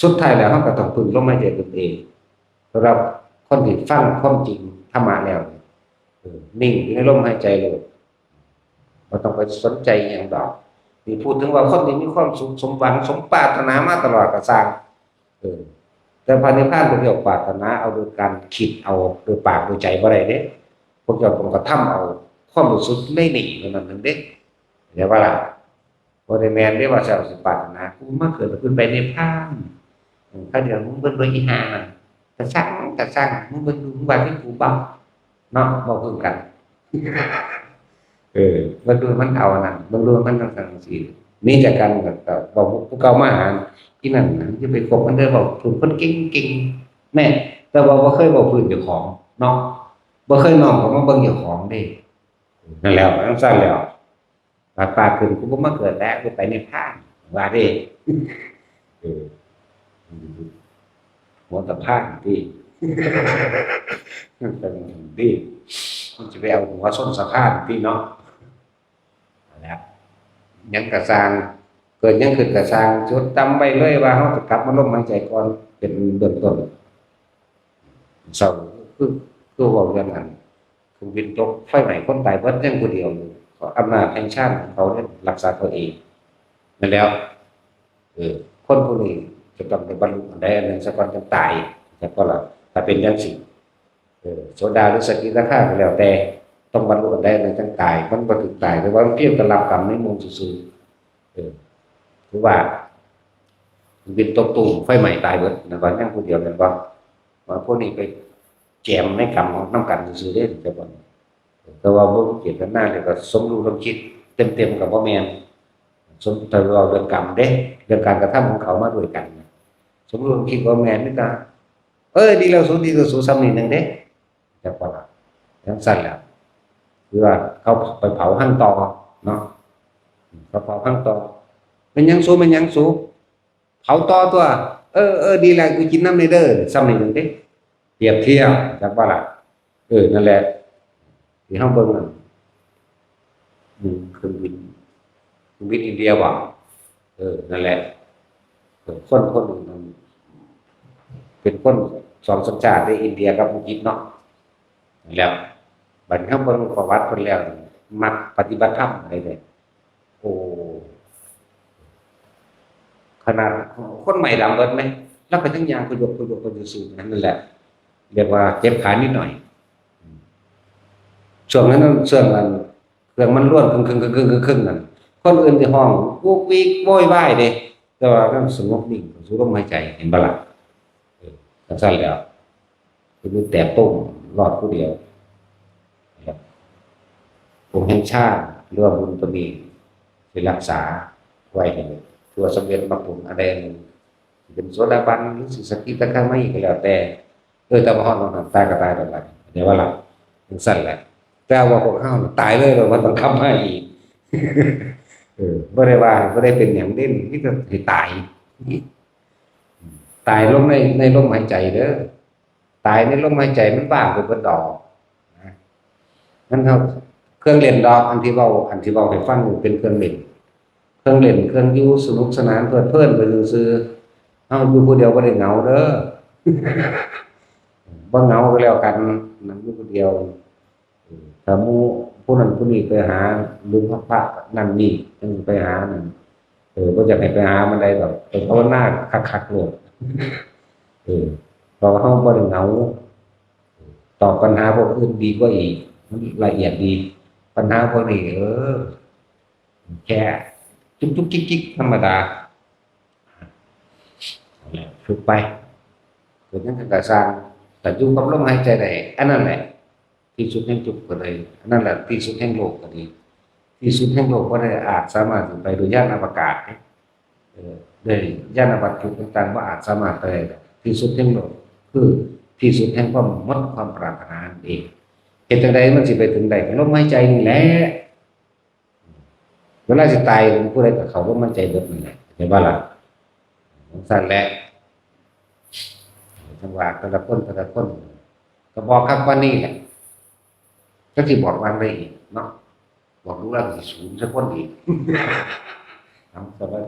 สุดท้ายแล้วเฮาก็ต้องพึ่งลมหายใจตนเองสำหรับคนที่ฟังความจริงธรรมะแล้วนิ่งอยู่ในลมหายใจเลยบ่ต้องไปสนใจหยังดอกนี่พูดถึงว่าคนที่มีความสุขสมหวังสมปรารถนามาตลอดก็สร้างแต่พระนิพพานพวกเจ้าปรารถนาเอาโดยการคิดเอาโดยปากโดยใจบ่ได้เด้พวกเจ้าต้องกระทำเอาความรู้สึกในนี่นั่นนึงเด้เดี๋ยวว่าล่ะบ่ได้แม่นเด้ว่าเจ้าสิปรารถนากูมาเกิดขึ้นไปนิพพานถ้าเดี๋ยวมึงเบิ่งอีหานั่นกระซังมึงเบิ่งดูมึงว่าที่กูบ่เนาะบ่คือกันมันดูมันเอานั่นมันดูมันสั่งสินี่จากกันก็บอกผู้เก่ามาหาที่นั่นจะไปคบมันได้บอกถูกคนเก่งแม่แต่ว่าบ่เคยบอกพื้นเจ้าของเนาะบ่เคยน้อมเขามาเบิ่งเจ้าของเด้นั่นแล้วมันสั่นแล้วปาขึ้นกูบ่มาเกิดแล้วกูไปนิพพานว่าเด้หัวตะพานที่เป็นที่มันจะไปเอาหัวส้นสะพานที่เนาะแล้วยังกระซางเกิดยังขึ้นกระซางจดจำไว้เลยว่าเขาจะกลับมาลมหายใจก่อนเป็นเบื้องต้นเศร้าคือบอกเรื่องนั้นคือวินตกไฟไหม้คนตายเบิดยังคนเดียวอำนาจแห่งชาติของเขาเนี่ยรักษาตัวเองนั่นแล้วคนผู้นี้จะต้องไปบรรลุอันใดอันหนึ่งสักวันจะตายแต่ก็ล่ะถ้าเป็นอย่างสิ่งโสดาหรือสกิทาคาก็แล้วแต่ต้องบรรลุอันใดอันหนึ่งจังตายมันบ่ถึงตายแต่ว่าเพียงแต่รับกรรมในมุมซื่อๆถือว่าเป็นตกตุ่มไฟใหม่ตายเบิดนะว่ายังผู้เดียวนั่นว่าพวกนี้ไปแจมในกรรมของน้ำกันซื่อๆเด้แต่ว่าแต่ว่าบ่เจตนาเนี่ยก็สมรู้ร่วมคิดเต็มๆกับบ่แม่นสมแต่เราเรื่องกรรมเด้เรื่องการกระทำของเขามาด้วยกันสมรู้ร่วมคิดบ่แม่นนี่ตาดีแล้วสูซ้ำนี่นึงเด้แต่ว่า ทั้งสั้นแล้วคือว่าเขาไปเผาหั่งตอเนาะเขาเผาหั่งตอเป็นยังสูเป็นยังสูเผาตอตัวดีแล้วกูกินน้ำในเด้อซ้ำในหนึ่งดิเปรียบเทียบจากว่าล่ะนั่นแหละที่ห้องเบิ้งนั่นเครื่องบินอินเดียว่ะนั่นแหละคนนั้นเป็นคนสองสัญชาติในอินเดียกับอังกฤษเนาะแล้วบัดนี้เขาเบิ่งประวัติคนแล้วมักปฏิบัติธรรมอะไรเนี่ยโอ้ขนาดคนใหม่ดำเบิดไหมแล้วไปทั้งยางประโยชน์สูงนั่นแหละเรียกว่าเจ็บขานิดหน่อยช่วงนั้นเครื่องมันร่วนครึ่งนั่นคนอื่นในห้องวุกวิกโวยวายเด้แต่ว่ามันสงบนิ่งสูดลมหายใจเห็นบ่ล่ะสั้นแล้วคือแต่ต้มรอดผู้เดียวผมแห่งชาติหรือว่าบุญตัวนี้ไปรักษาไว้ให้ตัวสำเร็จมรรคผลอะไรนึงเป็นโสดาบันหรือสกิทาคามีก็แล้วแต่แต่ว่าเฮาต้องตายก็ตายแบบนั้นเดี๋ยวว่าล่ะสั้นแหละแต่ว่าพวกเฮาตายเลยมันต้องทำให้อีกบ่ได้ว่าบ่ได้เป็นหยังเด่นนี่ก็ให้ตายลงในลมหายใจเด้อตายในลมหายใจมันบ้างไปเบิดดอกนะงั้นเฮาเครื่องเล่นดอกอันที่เว้าให้ฟังเป็นเครื่องเล่นเครื่องอยู่สนุกสนานเพลินไปซื่อๆเฮาอยู่ผู้เดียวบ่ได้เหงาเด้อบ่เหงาก็แล้วกันนั่นอยู่ผู้เดียวถ้าหมู่ผู้นั้นผู้นี้ไปหาหรือพระนั่นนี่จังไปหานั่นบ่อยากให้ไปหามันได้ดอกไปภาวนาคักๆโลดเพราะว่าเฮาบ่ได้เหงาตอบปัญหาพวกอื่นดีกว่าอีกมันละเอียดดีปัญหาพวกนี้แค่จุกๆจิกๆธรรมดาฝึกไปเกิดยังก็สร้างแต่อยู่กับลมหายใจได้อันนั้นแหละที่สุดแห่งทุกข์ก็ได้อันนั้นแหละที่สุดแห่งโลกก็ดีที่สุดแห่งโลกก็ได้อาจสามารถไปโดยยานอวกาศด้วยยานอวกาศต่างๆว่าอาจสามารถไปที่สุดแห่งโลกคือที่สุดแห่งความหมดความปรารถนาเองเหตุใดมันสิไปถึงใดลมหายใจนี่แหละเวลาสิตายผู้ใดกับเขาลมหายใจเบิดนี่แหละเห็นบ่ล่ะสั้นแหละจังหวะแต่ละคนก็บอกครับว่านี่แหละก็สิบอกวันได้อีกเนาะบอกรู้แล้วสิสูญสักคนอีกทำสบาย